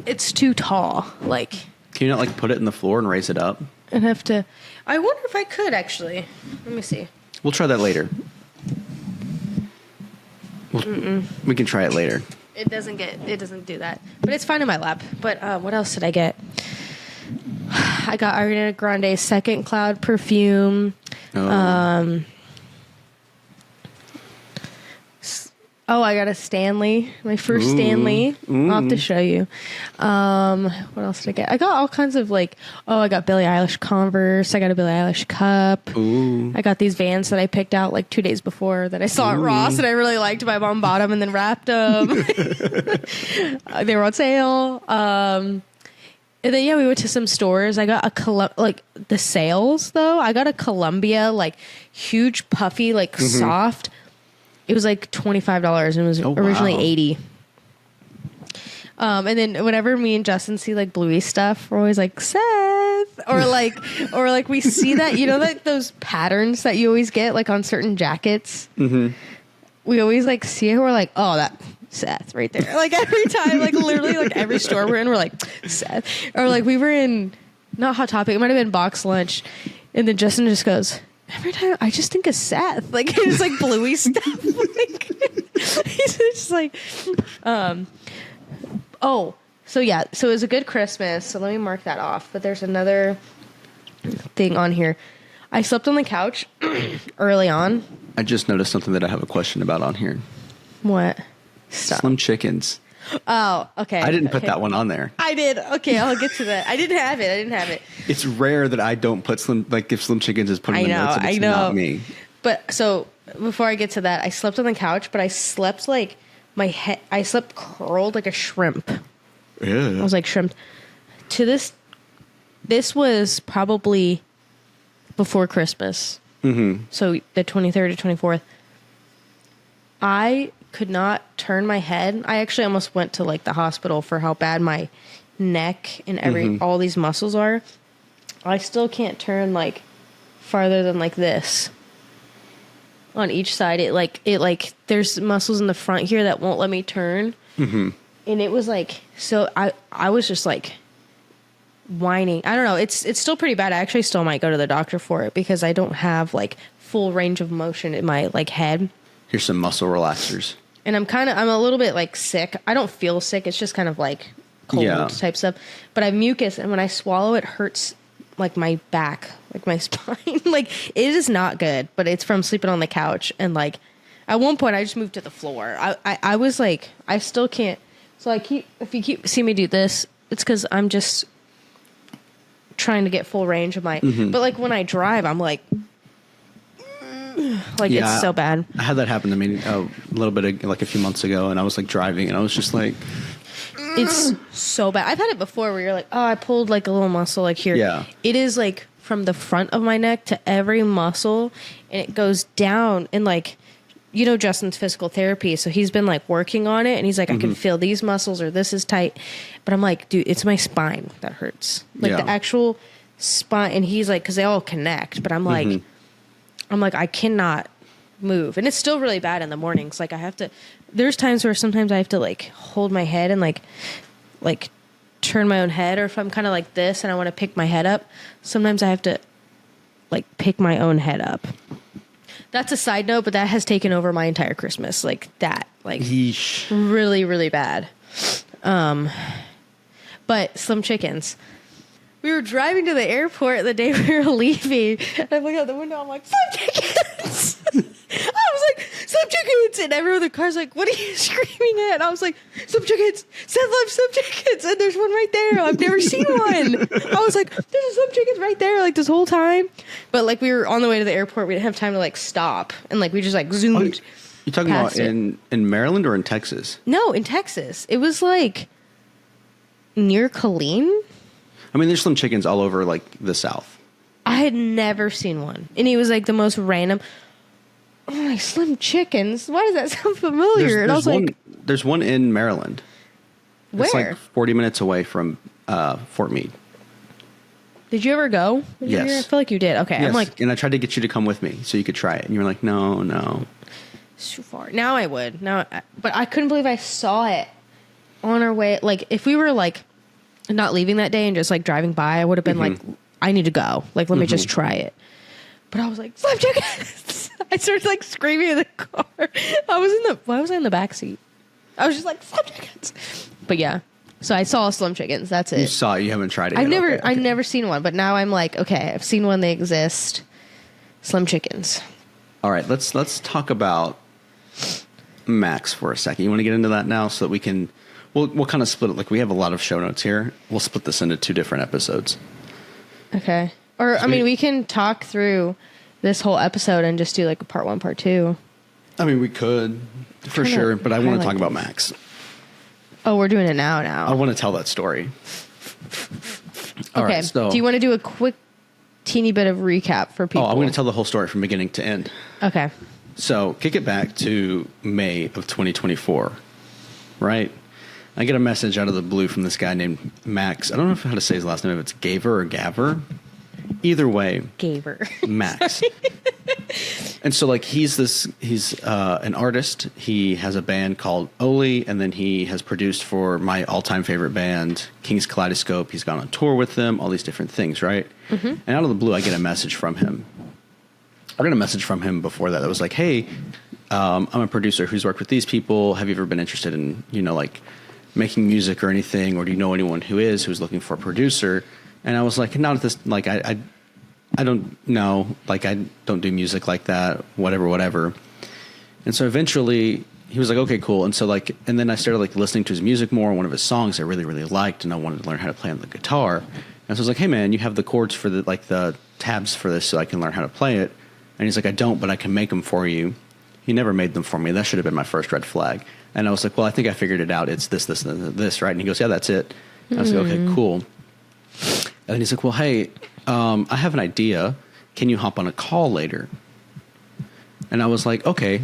it's too tall. Like, can you not like put it in the floor and raise it up? I'd have to. I wonder if I could actually. Let me see. We'll try that later. We can try it later. It doesn't do that, but it's fine in my lap. But what else did I get? I got Ariana Grande's Second Cloud perfume. Oh, I got a Stanley, my first Stanley. I'll have to show you. What else did I get? I got all kinds of I got Billie Eilish Converse. I got a Billie Eilish cup. Ooh. I got these Vans that I picked out 2 days before that I saw at Ross and I really liked. My mom bought them and then wrapped them. They were on sale. And then we went to some stores. I got the sales though. I got a Columbia huge puffy soft. It was $25 and it was originally $80. And then whenever me and Justin see Bluey stuff, we're always like, Seth, or we see that, those patterns that you always get on certain jackets. Mm-hmm. We always see it. We're like, oh, that Seth right there. Every time, literally every store we're in, we're like, Seth. Or we were in, not Hot Topic, it might have been Box Lunch. And then Justin just goes, every time I just think of Seth. It's Bluey stuff. He's just so it was a good Christmas. So let me mark that off. But there's another thing on here. I slept on the couch early on. I just noticed something that I have a question about on here. What? Stop. Slim Chickens. Oh, okay. I didn't put that one on there. I did. Okay, I'll get to that. I didn't have it. It's rare that I don't put if Slim Chickens is putting the notes, and it's not me. But so before I get to that, I slept on the couch, but I slept my head. I slept curled like a shrimp. Yeah. I was shrimp. To this was probably before Christmas. Mm-hmm. So the 23rd to 24th. I could not turn my head. I actually almost went to the hospital for how bad my neck and all these muscles are. I still can't turn farther than this. On each side, it there's muscles in the front here that won't let me turn. Mm-hmm. And it was so I was just whining. I don't know. It's still pretty bad. I actually still might go to the doctor for it because I don't have full range of motion in my head. Here's some muscle relaxers. And I'm a little bit sick. I don't feel sick. It's just kind of cold type stuff. But I have mucus, and when I swallow, it hurts my back, my spine. It is not good. But it's from sleeping on the couch. And at one point, I just moved to the floor. I was I still can't. So if you see me do this, it's because I'm just trying to get full range of my. Mm-hmm. But when I drive, I'm it's so bad. I had that happen to me a little bit a few months ago, and I was driving, and I was just it's so bad. I've had it before where you're I pulled a little muscle here. Yeah. It is from the front of my neck to every muscle, and it goes down and Justin's physical therapy, so he's been working on it, and he's I can feel these muscles or this is tight, but I'm dude, it's my spine that hurts, the actual spine, and he's because they all connect, but I'm I cannot move, and it's still really bad in the mornings. I have to. There's times where sometimes I have to hold my head and turn my own head, or if I'm kind of this and I want to pick my head up, sometimes I have to pick my own head up. That's a side note, but that has taken over my entire Christmas. Yeesh. Really, really bad. But Slim Chickens. We were driving to the airport the day we were leaving, and I look out the window, I'm Slim Chickens! I was Slim Chickens! And everyone in the car's what are you screaming at? And I was Slim Chickens! Seth loves Slim Chickens! And there's one right there! I've never seen one! I was there's a Slim Chickens right there, this whole time. But we were on the way to the airport, we didn't have time to stop, and we just zoomed. You talking about in Maryland or in Texas? No, in Texas. It was near Killeen. I mean, there's Slim Chickens all over the South. I had never seen one, and he was the most random. I'm Slim Chickens. Why does that sound familiar? There's one in Maryland. Where? It's 40 minutes away from Fort Meade. Did you ever go? Yes. I feel you did. Okay, yes. I'm and I tried to get you to come with me so you could try it, and you were no. It's too far. Now I would. But I couldn't believe I saw it on our way. If we were not leaving that day and just driving by, I would have been I need to go. Let me just try it. But I was Slim Chickens! I started screaming in the car. Why was I in the back seat? I was just Slim Chickens! But yeah. So I saw Slim Chickens. That's it. You saw it. You haven't tried it I've yet. never, Okay. I've never seen one, but now I'm okay, I've seen one. They exist. Slim Chickens. All right. Let's talk about Max for a second. You want to get into that now so that we can, we'll kind of split it. Like we have a lot of show notes here. We'll split this into 2 different episodes. Okay. Or, I mean, we can talk through this whole episode and just do like a part 1, part 2. I mean, we could for sure, but I want to talk about Max. Oh, we're doing it now. I want to tell that story. All Okay. right, so do you want to do a quick teeny bit of recap for people? Oh, I'm going to tell the whole story from beginning to end. Okay. So kick it back to May of 2024, right? I get a message out of the blue from this guy named Max. I don't know how to say his last name, if it's Gaver or Gaver. Either way, Gaver. Max. And so like he's an artist. He has a band called Oli, and then he has produced for my all-time favorite band, King's Kaleidoscope. He's gone on tour with them, all these different things, right? Mm-hmm. And out of the blue, I get a message from him. I got a message from him before that was like, hey, I'm a producer who's worked with these people. Have you ever been interested in, like making music or anything? Or do you know anyone who's looking for a producer? And I was like, not at this, like, I don't know, like, I don't do music like that, whatever. And so eventually he was like, okay, cool. And so like, and then I started like listening to his music more. One of his songs I really, really liked, and I wanted to learn how to play on the guitar. And so I was like, hey man, you have the chords for the tabs for this so I can learn how to play it. And he's like, I don't, but I can make them for you. He never made them for me. That should have been my first red flag. And I was like, well, I think I figured it out. It's this, and this, right? And he goes, yeah, that's it. And I was like, okay, cool. And he's like, well, hey, I have an idea. Can you hop on a call later? And I was like, okay,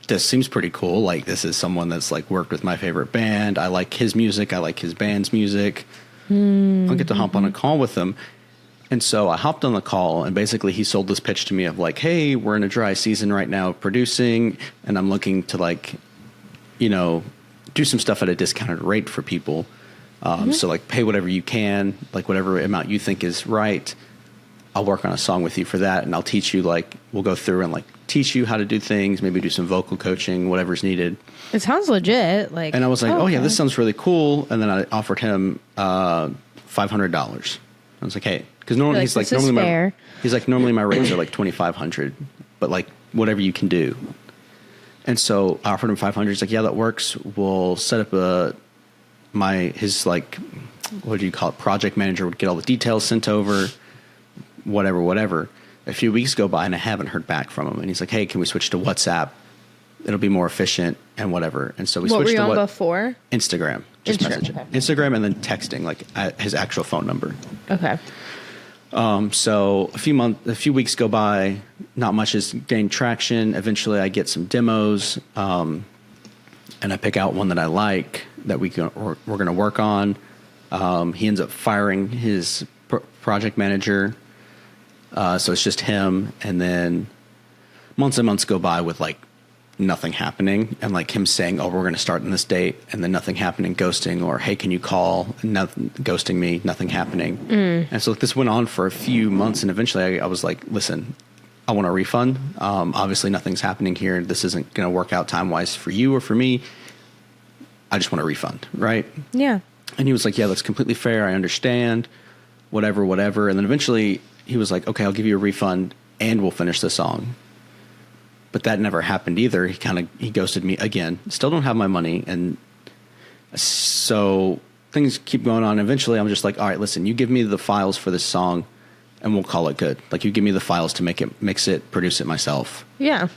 this seems pretty cool. Like, this is someone that's like worked with my favorite band. I like his music. I like his band's music. I'll get to hop on a call with him. And so I hopped on the call, and basically he sold this pitch to me of like, hey, we're in a dry season right now of producing, and I'm looking to like, do some stuff at a discounted rate for people. So like pay whatever you can, like whatever amount you think is right. I'll work on a song with you for that. And I'll teach you, like, we'll go through and like teach you how to do things, maybe do some vocal coaching, whatever's needed. It sounds legit. Like, and I was like, oh yeah, this sounds really cool. And then I offered him, $500. I was like, hey, because normally he's like, normally my rates are like 2,500, but like whatever you can do. And so I offered him 500. He's like, yeah, that works. We'll set up his like, what do you call it? Project manager would get all the details sent over, whatever. A few weeks go by and I haven't heard back from him. And he's like, hey, can we switch to WhatsApp? It'll be more efficient and whatever. And so we switched to before? Instagram. Just messaging. Okay. Instagram and then texting, like his actual phone number. Okay. So a few weeks go by, not much has gained traction. Eventually I get some demos, and I pick out one that I like that we're going to work on. He ends up firing his project manager. So it's just him. And then months and months go by with like nothing happening, and like him saying, oh, we're going to start on this date, and then nothing happening, ghosting, or hey, can you call? Nothing, ghosting me, nothing happening. And so this went on for a few months, and eventually I was like, listen, I want a refund. Obviously nothing's happening here. This isn't going to work out time-wise for you or for me. I just want a refund, right? Yeah. And he was like, yeah, that's completely fair. I understand. Whatever. And then eventually he was like, okay, I'll give you a refund and we'll finish the song. But that never happened either. He ghosted me again. Still don't have my money. And so things keep going on. Eventually I'm just like, all right, listen, you give me the files for this song and we'll call it good. Like, you give me the files to make it, mix it, produce it myself. Yeah.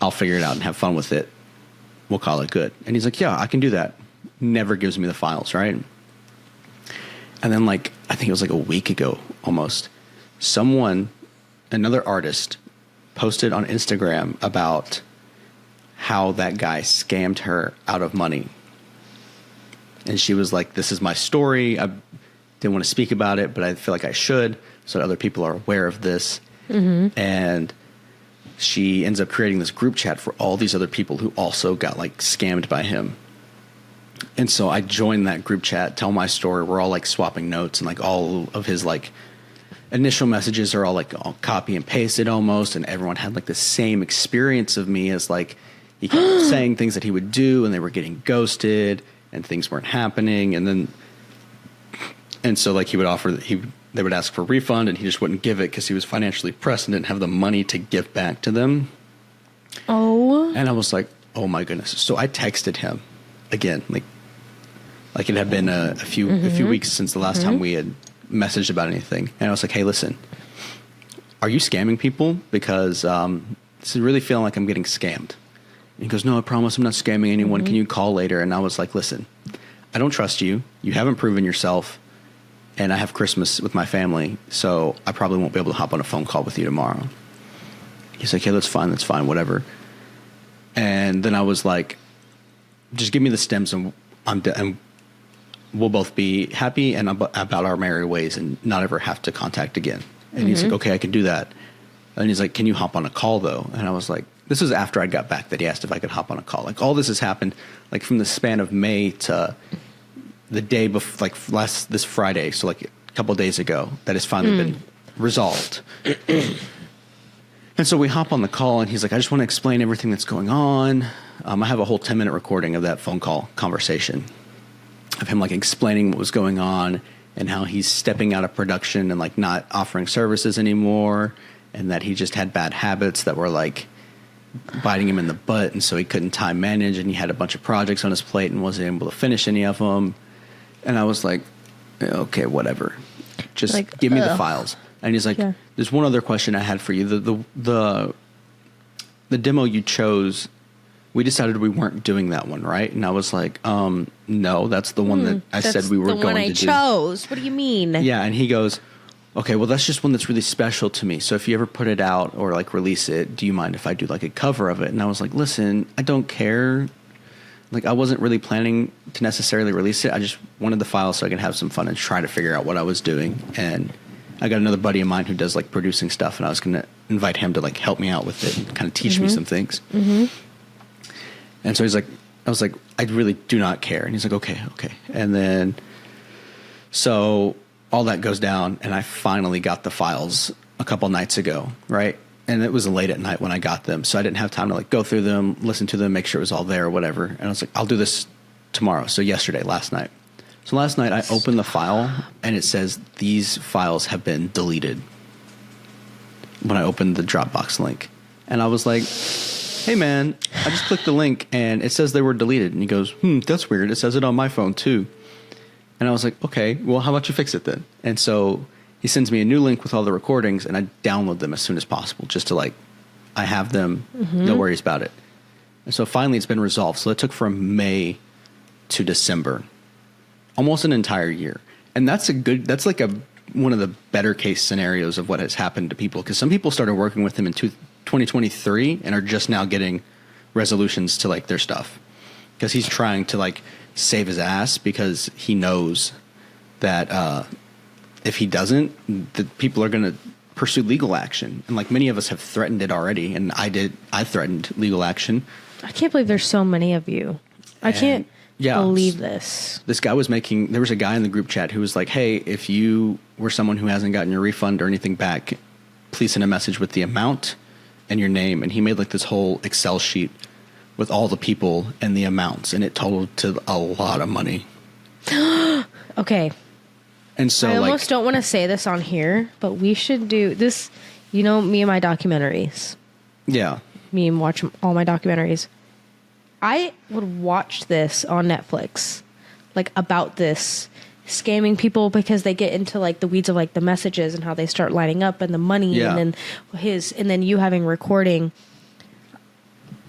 I'll figure it out and have fun with it. We'll call it good. And he's like, yeah, I can do that. Never gives me the files, right? And then, like, I think it was like a week ago almost, another artist posted on Instagram about how that guy scammed her out of money. And she was like, this is my story. I didn't want to speak about it, but I feel like I should, so that other people are aware of this. Mm-hmm. And she ends up creating this group chat for all these other people who also got like scammed by him. And so I joined that group chat, tell my story. We're all like swapping notes, and like all of his like initial messages are all like all copy and pasted almost. And everyone had like the same experience of me, as like he kept saying things that he would do and they were getting ghosted and things weren't happening. And so like he would they would ask for a refund and he just wouldn't give it because he was financially pressed and didn't have the money to give back to them. Oh. And I was like, oh my goodness. So I texted him again, like it had been a few weeks since the last time we had messaged about anything. And I was like, hey, listen, are you scamming people? Because this is really feeling like I'm getting scammed. And he goes, no, I promise I'm not scamming anyone. Can you call later? And I was like, listen, I don't trust you. You haven't proven yourself. And I have Christmas with my family, so I probably won't be able to hop on a phone call with you tomorrow. He's like, yeah, that's fine, whatever. And then I was like, just give me the stems and we'll both be happy and about our merry ways and not ever have to contact again. And he's like, okay, I can do that. And he's like, can you hop on a call though? And I was like, this was after I got back that he asked if I could hop on a call. Like all this has happened like from the span of May to the day before, like this Friday. So like a couple of days ago that has finally been resolved. And so we hop on the call and he's like, I just want to explain everything that's going on. I have a whole 10-minute recording of that phone call conversation of him like explaining what was going on and how he's stepping out of production and like not offering services anymore. And that he just had bad habits that were like biting him in the butt. And so he couldn't time manage and he had a bunch of projects on his plate and wasn't able to finish any of them. And I was like, okay, whatever. Just like, give me the files. And he's like, there's one other question I had for you. The demo you chose, we decided we weren't doing that one, right? And I was like, no, that's the one that I said we were going to do. The one I chose. What do you mean? Yeah, and he goes, okay, well, that's just one that's really special to me. So if you ever put it out or like release it, do you mind if I do like a cover of it? And I was like, listen, I don't care. Like I wasn't really planning to necessarily release it. I just wanted the file so I could have some fun and try to figure out what I was doing. And I got another buddy of mine who does like producing stuff, and I was going to invite him to like help me out with it and kind of teach me some things. And so I was like, I really do not care. And he's like, okay. And then, so all that goes down and I finally got the files a couple nights ago. Right. And it was late at night when I got them. So I didn't have time to like go through them, listen to them, make sure it was all there or whatever. And I was like, I'll do this tomorrow. So last night. So last night I opened the file and it says these files have been deleted when I opened the Dropbox link. And I was like, hey man, I just clicked the link and it says they were deleted. And he goes, that's weird. It says it on my phone too. And I was like, okay, well, how about you fix it then? And so he sends me a new link with all the recordings and I download them as soon as possible just to like, I have them, no worries about it. And so finally it's been resolved. So it took from May to December, almost an entire year. And that's like one of the better case scenarios of what has happened to people. Because some people started working with him in 2023 and are just now getting resolutions to like their stuff. Because he's trying to like save his ass because he knows that if he doesn't, the people are going to pursue legal action. And like many of us have threatened it already. And I threatened legal action. I can't believe there's so many of you. I can't believe this. This guy there was a guy in the group chat who was like, hey, if you were someone who hasn't gotten your refund or anything back, please send a message with the amount and your name. And he made like this whole Excel sheet with all the people and the amounts, and it totaled to a lot of money. Okay. And so I almost don't want to say this on here, but we should do this. You know, me and my documentaries. Yeah. Me and watch all my documentaries. I would watch this on Netflix, like about this scamming people because they get into like the weeds of like the messages and how they start lining up and the money and then you having recording.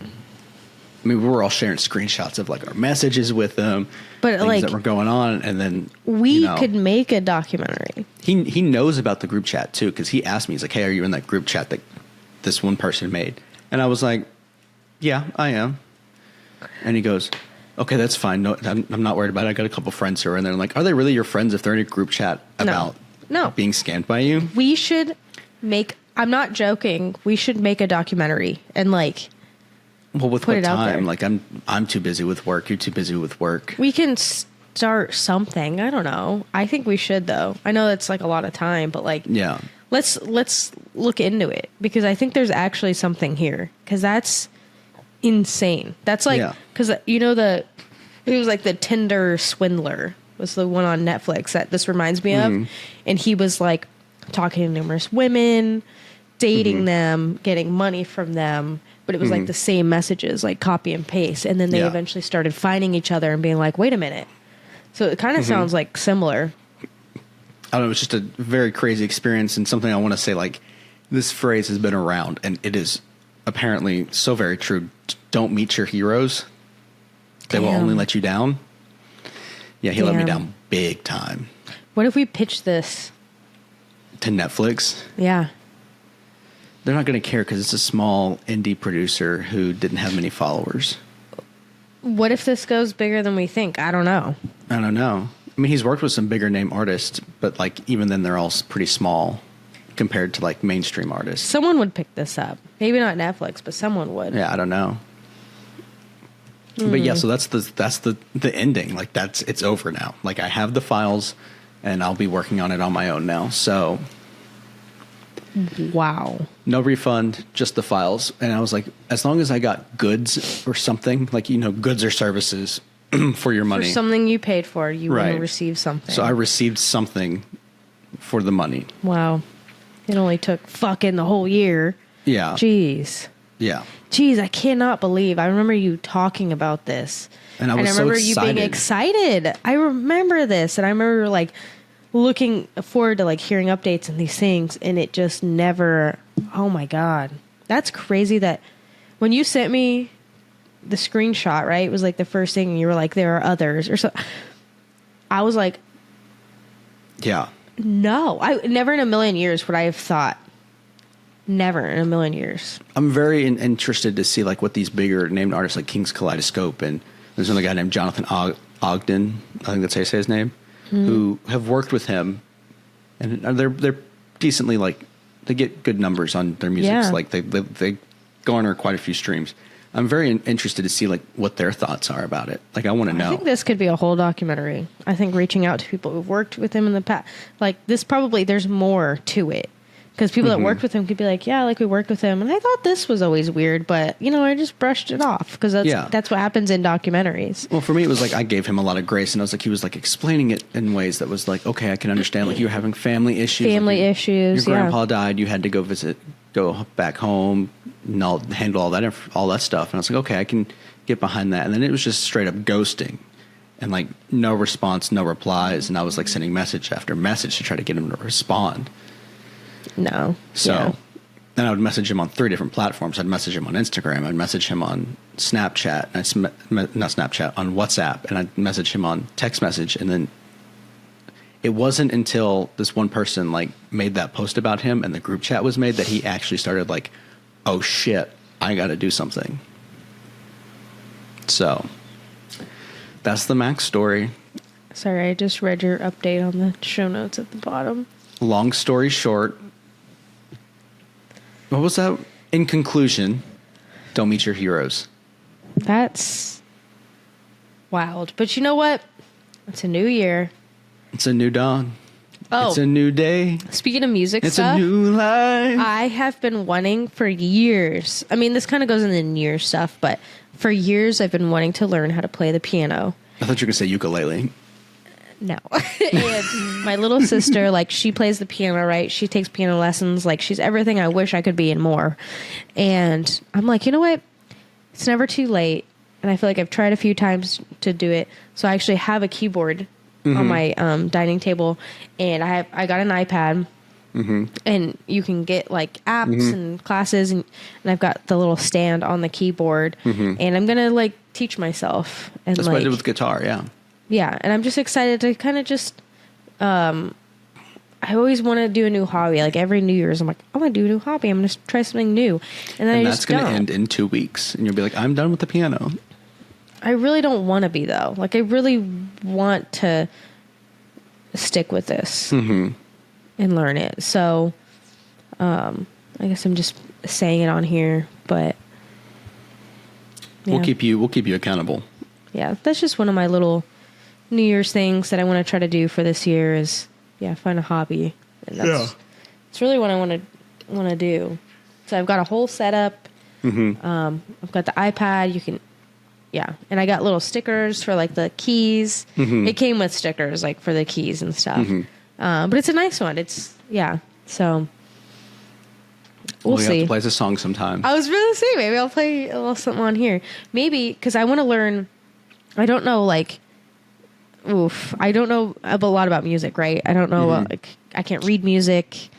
I mean, we were all sharing screenshots of like our messages with them, but things like that were going on, and then we could make a documentary. He knows about the group chat too because he asked me, he's like, "Hey, are you in that group chat that this one person made?" And I was like, "Yeah, I am." And he goes, "Okay, that's fine. No, I'm not worried about it. I got a couple friends who are in there." I'm like, "Are they really your friends if they're in a group chat about being scammed by you?" We should make. I'm not joking. We should make a documentary and like. Well, with what time? Like, I'm too busy with work. You're too busy with work. We can start something. I don't know. I think we should, though. I know that's like a lot of time, but like, yeah. Let's look into it because I think there's actually something here because that's insane. That's like because you know it was like the Tinder swindler was the one on Netflix that this reminds me of, and he was like talking to numerous women, dating them, getting money from them. but it was like the same messages, like copy and paste. And then they Yeah. eventually started finding each other and being like, wait a minute. So it kind of sounds like similar. I don't know. It's just a very crazy experience and something I want to say. Like, this phrase has been around, and it is apparently so very true. Don't meet your heroes. They will Damn. only let you down. Yeah, he let me Damn. down big time. What if we pitch this? To Netflix. Yeah. They're not going to care because it's a small indie producer who didn't have many followers. What if this goes bigger than we think? I don't know. I don't know. I mean, he's worked with some bigger name artists, but like even then they're all pretty small compared to like mainstream artists. Someone would pick this up. Maybe not Netflix, but someone would. Yeah, I don't know. But yeah, so that's the ending. Like it's over now. Like I have the files and I'll be working on it on my own now. So Wow. no refund, just the files. And I was like, as long as I got goods or something, like, goods or services for your money. For something you paid for, you want Right. to receive something. So I received something for the money. Wow. It only took fucking the whole year. Yeah. Jeez. Yeah. Jeez, I cannot believe. I remember you talking about this. And I was so remember you being excited. I remember this. And I remember like looking forward to like hearing updates and these things. And it just never, oh my God. That's crazy that when you sent me the screenshot, right? It was like the first thing and you were like, there are others or so. I was like, Yeah. no, I never in a million years would I have thought. Never in a million years. I'm very interested to see like what these bigger named artists like King's Kaleidoscope and there's another guy named Jonathan Ogden, I think that's how you say his name, who have worked with him, and they're decently like they get good numbers on their music. Yeah. Like they garner quite a few streams. I'm very interested to see like what their thoughts are about it. Like I want to know. I think this could be a whole documentary. I think reaching out to people who've worked with him in the past, like this probably there's more to it. Because people that worked with him could be like, yeah, like we worked with him. And I thought this was always weird, but, I just brushed it off. Because that's what happens in documentaries. Well, for me, it was like I gave him a lot of grace, and I was like, he was like explaining it in ways that was like, okay, I can understand. Like you were having family issues. Family like, issues, Your yeah. grandpa died. You had to go back home, and handle all that stuff. And I was like, okay, I can get behind that. And then it was just straight up ghosting, and like no response, no replies. And I was like sending message after message to try to get him to respond. No. So then I would message him on 3 different platforms. I'd message him on Instagram. I'd message him on Snapchat. Not Snapchat, on WhatsApp. And I'd message him on text message. And then it wasn't until this one person like made that post about him and the group chat was made that he actually started like, oh shit, I got to do something. So that's the Max story. Sorry, I just read your update on the show notes at the bottom. Long story short, what was that? In conclusion, don't meet your heroes. That's wild. But you know what? It's a new year. It's a new dawn. Oh. It's a new day. Speaking of music It's stuff, a new life. I have been wanting for years. I mean, this kind of goes in the New Year stuff, but for years I've been wanting to learn how to play the piano. I thought you were going to say ukulele. No. And my little sister, like, she plays the piano, right? She takes piano lessons. Like, she's everything I wish I could be and more. And I'm like, you know what? It's never too late. And I feel like I've tried a few times to do it. So I actually have a keyboard on my dining table. And I got an iPad. And you can get, like, apps and classes. And I've got the little stand on the keyboard. And I'm going to, like, teach myself. And That's like, what I did with guitar, yeah. Yeah, and I'm just excited to kind of just, I always want to do a new hobby. Like every New Year's, I'm like, I want to do a new hobby. I'm going to try something new. And then And I that's just going to don't. end in 2 weeks. And you'll be like, I'm done with the piano. I really don't want to be, though. Like, I really want to stick with this and learn it. So, I guess I'm just saying it on here, but We'll keep you accountable. Yeah, that's just one of my little New Year's things that I want to try to do for this year is, find a hobby. And it's really what I want to do. So I've got a whole setup. I've got the iPad. And I got little stickers for like the keys. It came with stickers like for the keys and stuff. But it's a nice one. So We'll have see. to play us a song sometime. I was really saying maybe I'll play a little something on here. Maybe because I want to learn. I don't know, like, I don't know a lot about music, right? I don't know, like, I can't read music,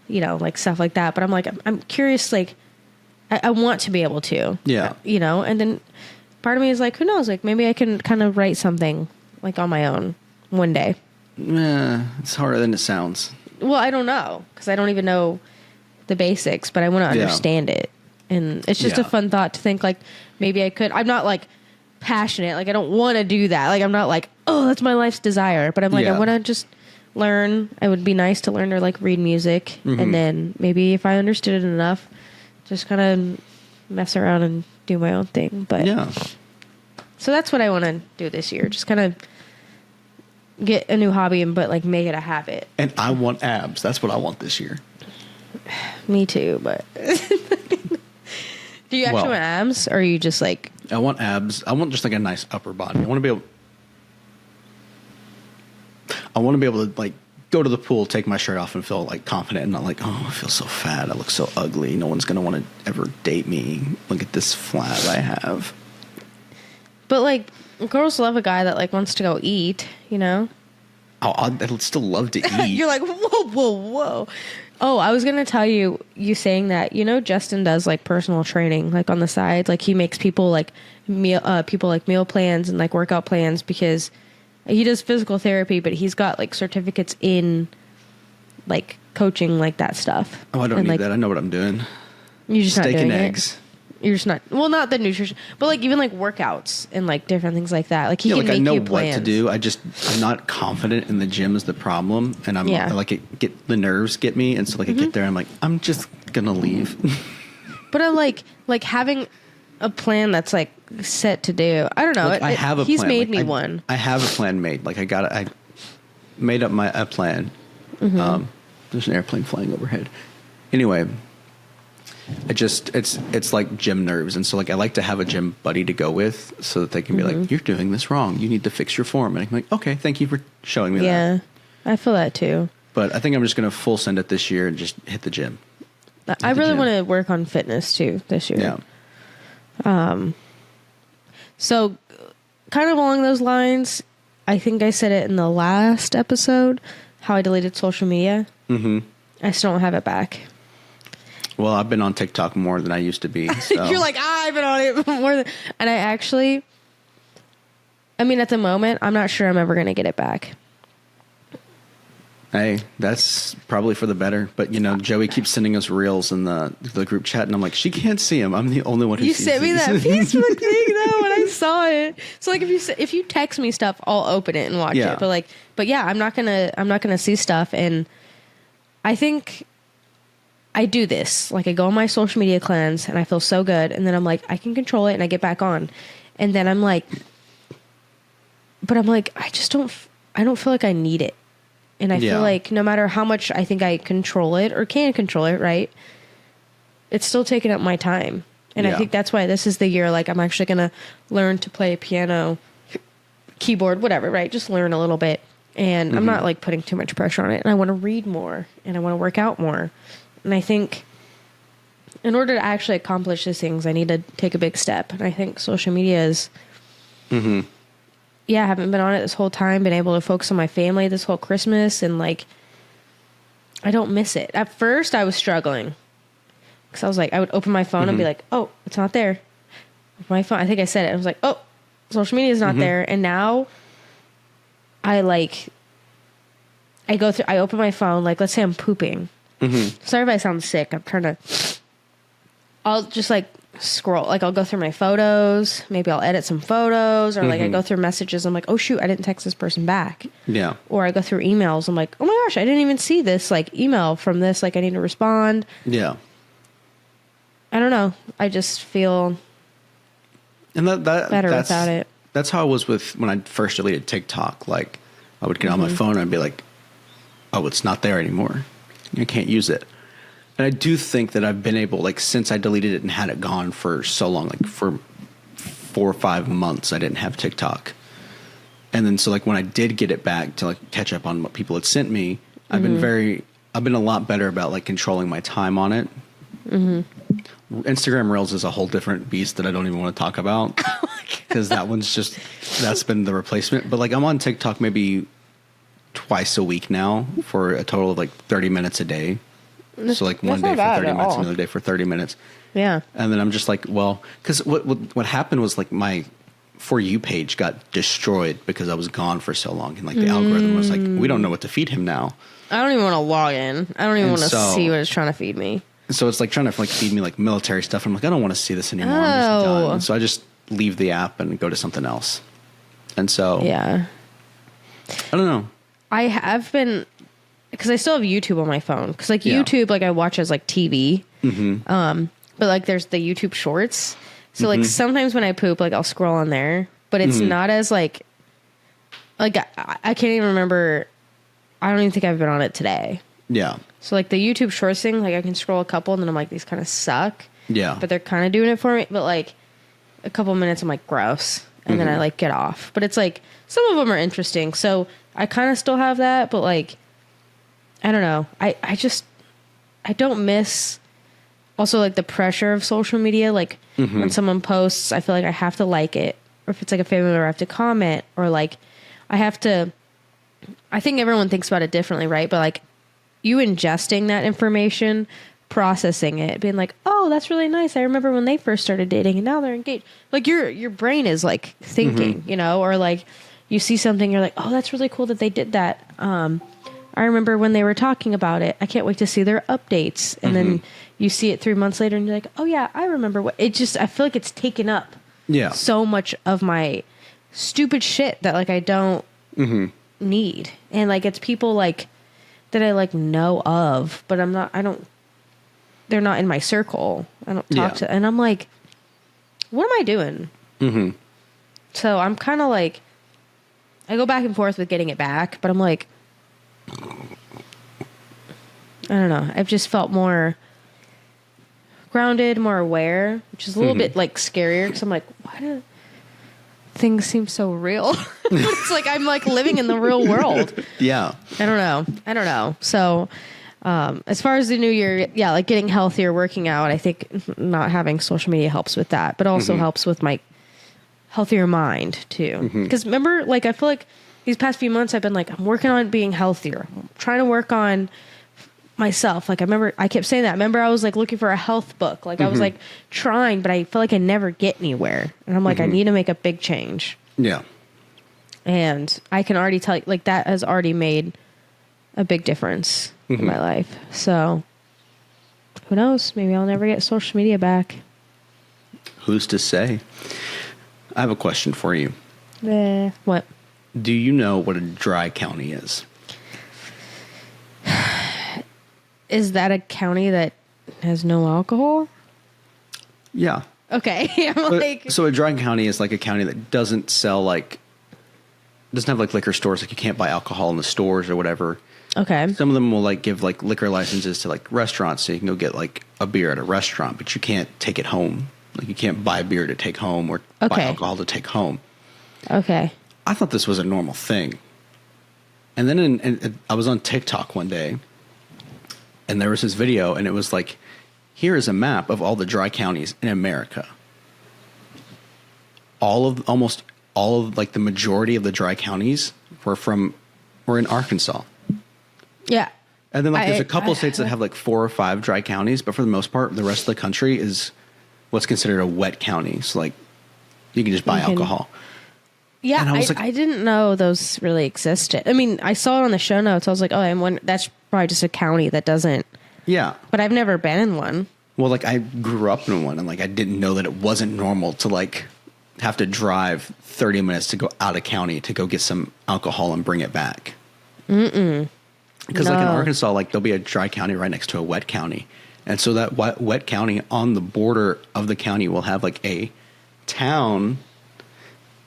you know, like stuff like that. But I'm curious, like, I want to be able to, you know. And then part of me is like, who knows? Like, maybe I can kind of write something like on my own one day. It's harder than it sounds. Well, I don't know because I don't even know the basics, but I want to understand it. And it's just a fun thought to think like maybe I could. I'm not like passionate. Like I don't want to do that. Like I'm not like, oh, that's my life's desire. But I'm like, I want to just learn. It would be nice to learn to like read music. And then maybe if I understood it enough, just kind of mess around and do my own thing. But so that's what I want to do this year. Just kind of get a new hobby but like make it a habit. And I want abs. That's what I want this year. Me too, but do you actually want abs, or are you just like? I want abs. I want just like a nice upper body. I want to be able to like go to the pool, take my shirt off, and feel like confident, and not like, oh, I feel so fat. I look so ugly. No one's gonna want to ever date me. Look at this flat I have. But like, girls love a guy that like wants to go eat. You know. Oh, I'd still love to eat. You're like, whoa. Oh, I was going to tell you saying that, you know, Justin does like personal training, like on the side, like he makes people like meal plans and like workout plans because he does physical therapy, but he's got like certificates in like coaching, like that stuff. Oh, I don't need that. I know what I'm doing. You're just steak not doing and it. eggs. You're just not, well, not the nutrition, but like even like workouts and like different things like that. Like he can like make I know you what plans. to do. I'm not confident in the gym is the problem, and I like the nerves get me, and so like I get there, I'm like, I'm just gonna leave. But I'm like having a plan that's like set to do. I don't know. Like, I have a he's plan. made like, me one. I have a plan made. Like I made up a plan. There's an airplane flying overhead. Anyway. It's like gym nerves, and so like I like to have a gym buddy to go with so that they can be like, you're doing this wrong, you need to fix your form, and I'm like, okay, thank you for showing me that. Yeah, I feel that too. But I think I'm just gonna full send it this year and just hit the gym. I really want to work on fitness too this year. So kind of along those lines, I think I said it in the last episode how I deleted social media. I still don't have it back. Well, I've been on TikTok more than I used to be. So. You're like, I've been on it more than... And I mean, at the moment, I'm not sure I'm ever going to get it back. Hey, that's probably for the better. But, you know, Joey keeps sending us reels in the group chat, and I'm like, she can't see them. I'm the only one who sees You sent me these. that Facebook thing, though, when I saw it. So, like, if you text me stuff, I'll open it and watch it. But yeah, I'm not gonna see stuff. And I think... I do this. Like I go on my social media cleanse and I feel so good. And then I'm like, I can control it and I get back on. And then I'm like, I don't feel like I need it. And I feel like no matter how much I think I control it or can control it, right? It's still taking up my time. And I think that's why this is the year, like I'm actually going to learn to play piano, keyboard, whatever, right? Just learn a little bit. And I'm not like putting too much pressure on it. And I want to read more and I want to work out more. And I think in order to actually accomplish these things, I need to take a big step. And I think social media is, I haven't been on it this whole time, been able to focus on my family this whole Christmas. And like, I don't miss it. At first I was struggling because I was like, I would open my phone and be like, oh, it's not there. My phone, I think I said it. I was like, oh, social media is not there. And now I open my phone, like, let's say I'm pooping. Sorry if I sound sick. I'll just like scroll. Like I'll go through my photos. Maybe I'll edit some photos. Or like I go through messages. I'm like, oh shoot, I didn't text this person back. Yeah. Or I go through emails. I'm like, oh my gosh, I didn't even see this like email from this. Like I need to respond. Yeah. I don't know. I just feel better without it. That's how I was with when I first deleted TikTok. Like I would get on my phone and I'd be like, oh, it's not there anymore. I can't use it. And I do think that I've been able, like, since I deleted it and had it gone for so long, like for 4 or 5 months, I didn't have TikTok. And then so like when I did get it back to like catch up on what people had sent me, I've been a lot better about like controlling my time on it Instagram Reels is a whole different beast that I don't even want to talk about because that's been the replacement. But like I'm on TikTok maybe twice a week now for a total of like 30 minutes a day. So like one day for 30 minutes, another day for 30 minutes. Yeah. And then I'm just like, well, because what happened was like my For You page got destroyed because I was gone for so long. And like the algorithm was like, we don't know what to feed him now. I don't even want to log in. I don't even want to so, see what it's trying to feed me. So it's like trying to like feed me like military stuff. I'm like, I don't want to see this anymore. I'm just done. And so I just leave the app and go to something else. And so yeah, I don't know. I have been, because I still have YouTube on my phone. Because like YouTube, like I watch as like TV. But like there's the YouTube Shorts. So like sometimes when I poop, like I'll scroll on there. But it's not as like I can't even remember. I don't even think I've been on it today. Yeah. So like the YouTube Shorts thing, like I can scroll a couple and then I'm like, these kind of suck. Yeah. But they're kind of doing it for me. But like a couple minutes, I'm like, gross. And then I like get off. But it's like some of them are interesting. So I kind of still have that. But like, I don't know. I don't miss also like the pressure of social media. Like when someone posts, I feel like I have to like it. Or if it's like a family member, I have to comment. Or like I have to, I think everyone thinks about it differently, right? But like you ingesting that information, processing it, being like, oh, that's really nice. I remember when they first started dating and now they're engaged. Like your brain is like thinking, you know, or like you see something, you're like, oh, that's really cool that they did that. I remember when they were talking about it. I can't wait to see their updates. And then you see it 3 months later and you're like, oh yeah, I remember what it just, I feel like it's taken up so much of my stupid shit that like I don't need. And like it's people like that I like know of, but they're not in my circle. I don't talk to, and I'm like, what am I doing? So I'm kind of like, I go back and forth with getting it back, but I'm like, I don't know. I've just felt more grounded, more aware, which is a little bit like scarier because I'm like, why do things seem so real? It's like I'm like living in the real world. Yeah. I don't know. So as far as the new year, yeah, like getting healthier, working out, I think not having social media helps with that, but also helps with my healthier mind too. Because remember, like I feel like these past few months I've been like, I'm working on being healthier. I'm trying to work on myself. Like I remember I kept saying that. Remember I was like looking for a health book. Like I was like trying, but I feel like I never get anywhere. And I'm like, I need to make a big change. Yeah. And I can already tell you, like that has already made a big difference in my life. So who knows? Maybe I'll never get social media back. Who's to say? I have a question for you. What? Do you know what a dry county is? Is that a county that has no alcohol? Yeah. Okay. So a dry county is like a county that doesn't sell doesn't have like liquor stores. Like you can't buy alcohol in the stores or whatever. Okay. Some of them will like give like liquor licenses to like restaurants, so you can go get like a beer at a restaurant, but you can't take it home. Like you can't buy beer to take home or buy alcohol to take home. Okay. I thought this was a normal thing. And then I was on TikTok one day, and there was this video, and it was like, here is a map of all the dry counties in America. Almost all of like the majority of the dry counties were in Arkansas. Yeah. And then like there's a couple of states that have like 4 or 5 dry counties, but for the most part, the rest of the country is what's considered a wet county. So like you can just buy alcohol. Yeah, and I didn't know those really existed. I mean, I saw it on the show notes. I was like, oh, that's probably just a county that doesn't. Yeah. But I've never been in one. Well, like I grew up in one, and like I didn't know that it wasn't normal to like have to drive 30 minutes to go out of county to go get some alcohol and bring it back. Because like in Arkansas, like there'll be a dry county right next to a wet county. And so that wet county on the border of the county will have like a town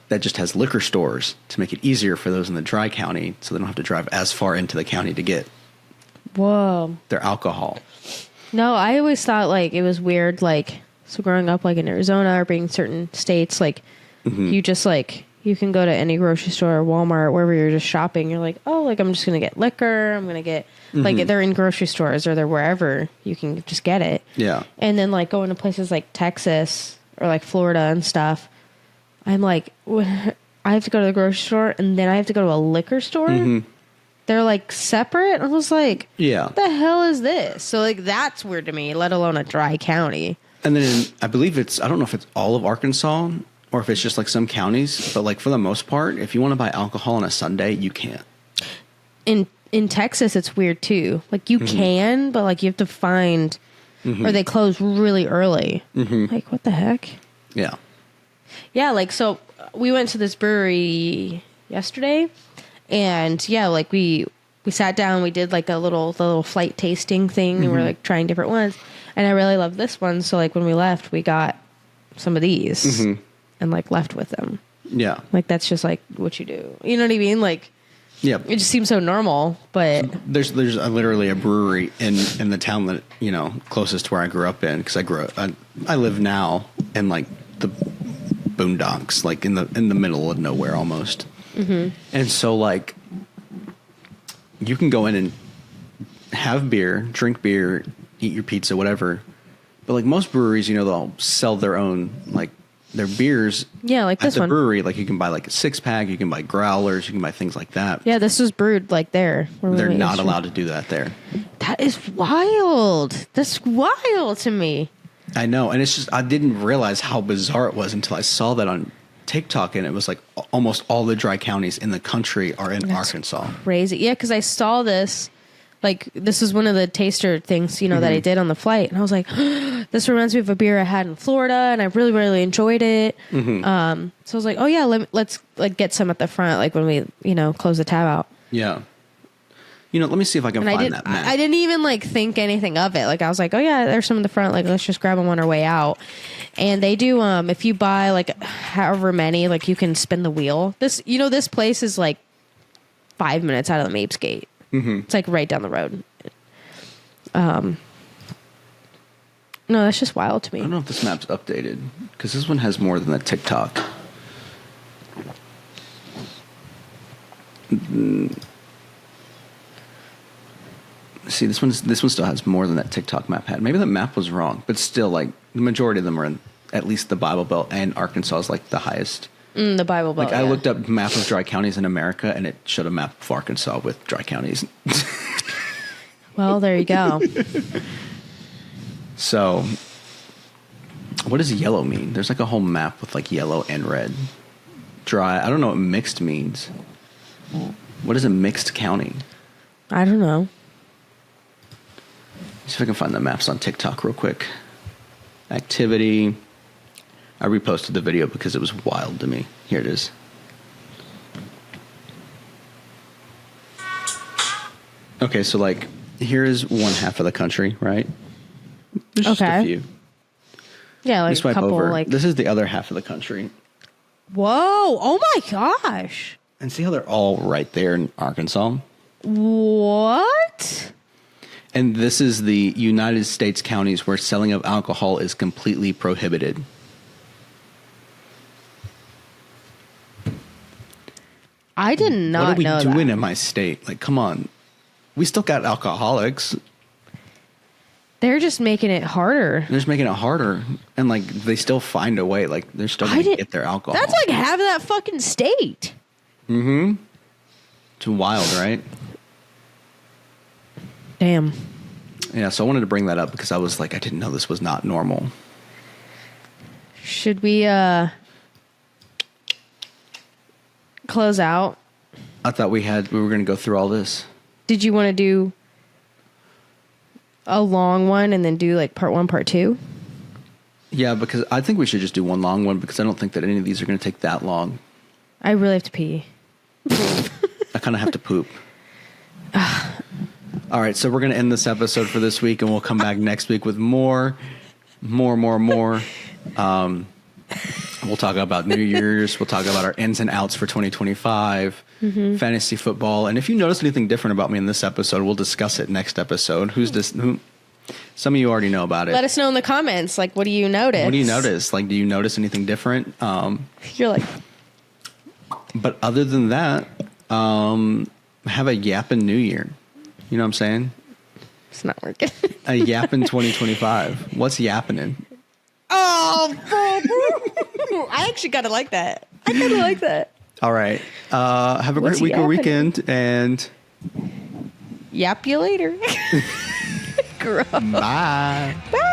that just has liquor stores to make it easier for those in the dry county, so they don't have to drive as far into the county to get their alcohol. No, I always thought like it was weird, like so growing up like in Arizona or being certain states, like you just like you can go to any grocery store or Walmart, wherever you're just shopping. You're like, oh, like I'm just going to get liquor. I'm going to get, like they're in grocery stores or they're wherever. You can just get it. Yeah. And then like going to places like Texas or like Florida and stuff, I'm like, I have to go to the grocery store and then I have to go to a liquor store. They're like separate. I was like, Yeah. what the hell is this? So like that's weird to me, let alone a dry county. And then I believe I don't know if it's all of Arkansas or if it's just like some counties, but like for the most part, if you want to buy alcohol on a Sunday, you can't. In Texas, it's weird too. Like you can, but like you have to find, or they close really early. Like what the heck? Yeah. Yeah, like so we went to this brewery yesterday, and yeah, like we sat down, we did like the little flight tasting thing, and we're like trying different ones, and I really love this one. So like when we left, we got some of these and like left with them. Yeah. Like that's just like what you do. You know what I mean? Like Yeah. it just seems so normal, but There's literally a brewery in the town that, you know, closest to where I grew up in, because I live now in like the boondocks, like in the middle of nowhere almost. And so like you can go in and have beer, drink beer, eat your pizza, whatever. But like most breweries, you know, they'll sell their own like their beers. Yeah, like at this the one. brewery. Like you can buy like a 6-pack, you can buy growlers, you can buy things like that. yeah, this was brewed like there. where we They're went not yesterday. allowed to do that there. That is wild. That's wild to me. I know, and it's just I didn't realize how bizarre it was until I saw that on TikTok, and it was like almost all the dry counties in the country are in Arkansas. Crazy. Yeah, because I saw this. Like, this was one of the taster things, you know, that I did on the flight. And I was like, this reminds me of a beer I had in Florida, and I really, really enjoyed it. So I was like, oh, yeah, let's like get some at the front, like when we, you know, close the tab out. Yeah. You know, let me see if I can And find that map. I didn't even like think anything of it. Like I was like, oh yeah, there's some in the front. Like let's just grab them on our way out. And they do. If you buy like however many, like you can spin the wheel. This place is like 5 minutes out of the Mapes Gate. It's like right down the road. No, that's just wild to me. I don't know if this map's updated, because this one has more than that TikTok. See, this one still has more than that TikTok map had. Maybe that map was wrong, but still, like the majority of them are in at least the Bible Belt, and Arkansas is like the highest. The Bible Belt. Like I looked up map of dry counties in America, and it showed a map of Arkansas with dry counties. Well, there you go. So, what does yellow mean? There's like a whole map with like yellow and red. Dry. I don't know what mixed means. What is a mixed county? I don't know. See if I can find the maps on TikTok real quick. Activity. I reposted the video because it was wild to me. Here it is. Okay, so like here is one half of the country, right? There's just a few. Yeah, like You a swipe couple. over. Like This is the other half of the country. whoa! Oh my gosh! And see how they're all right there in Arkansas? What? And this is the United States counties where selling of alcohol is completely prohibited. I did not know What are we doing that. in my state? Like, come on. We still got alcoholics. They're just making it harder. They're just making it harder. And, like, they still find a way. Like, they're still going to get their alcohol. That's like half of that fucking state. It's wild, right? Damn. Yeah, so I wanted to bring that up because I was like, I didn't know this was not normal. Should we close out? I thought we were going to go through all this. Did you want to do a long one and then do like part 1, part 2? Yeah, because I think we should just do one long one because I don't think that any of these are going to take that long. I really have to pee. I kind of have to poop. All right, so we're going to end this episode for this week, and we'll come back next week with more. We'll talk about New Year's. We'll talk about our ins and outs for 2025, fantasy football. And if you notice anything different about me in this episode, we'll discuss it next episode. Who's this? Some of you already know about it. Let us know in the comments. Like, what do you notice? What do you notice? Like, do you notice anything different? You're like, But other than that, have a yapping New Year. You know what I'm saying? It's not working. A yapping 2025. What's yappening? Oh, I actually kind of like that. I kind of like that. All right. Have a What's great week or yappening? weekend, and Yap you later. Gross. bye. Bye.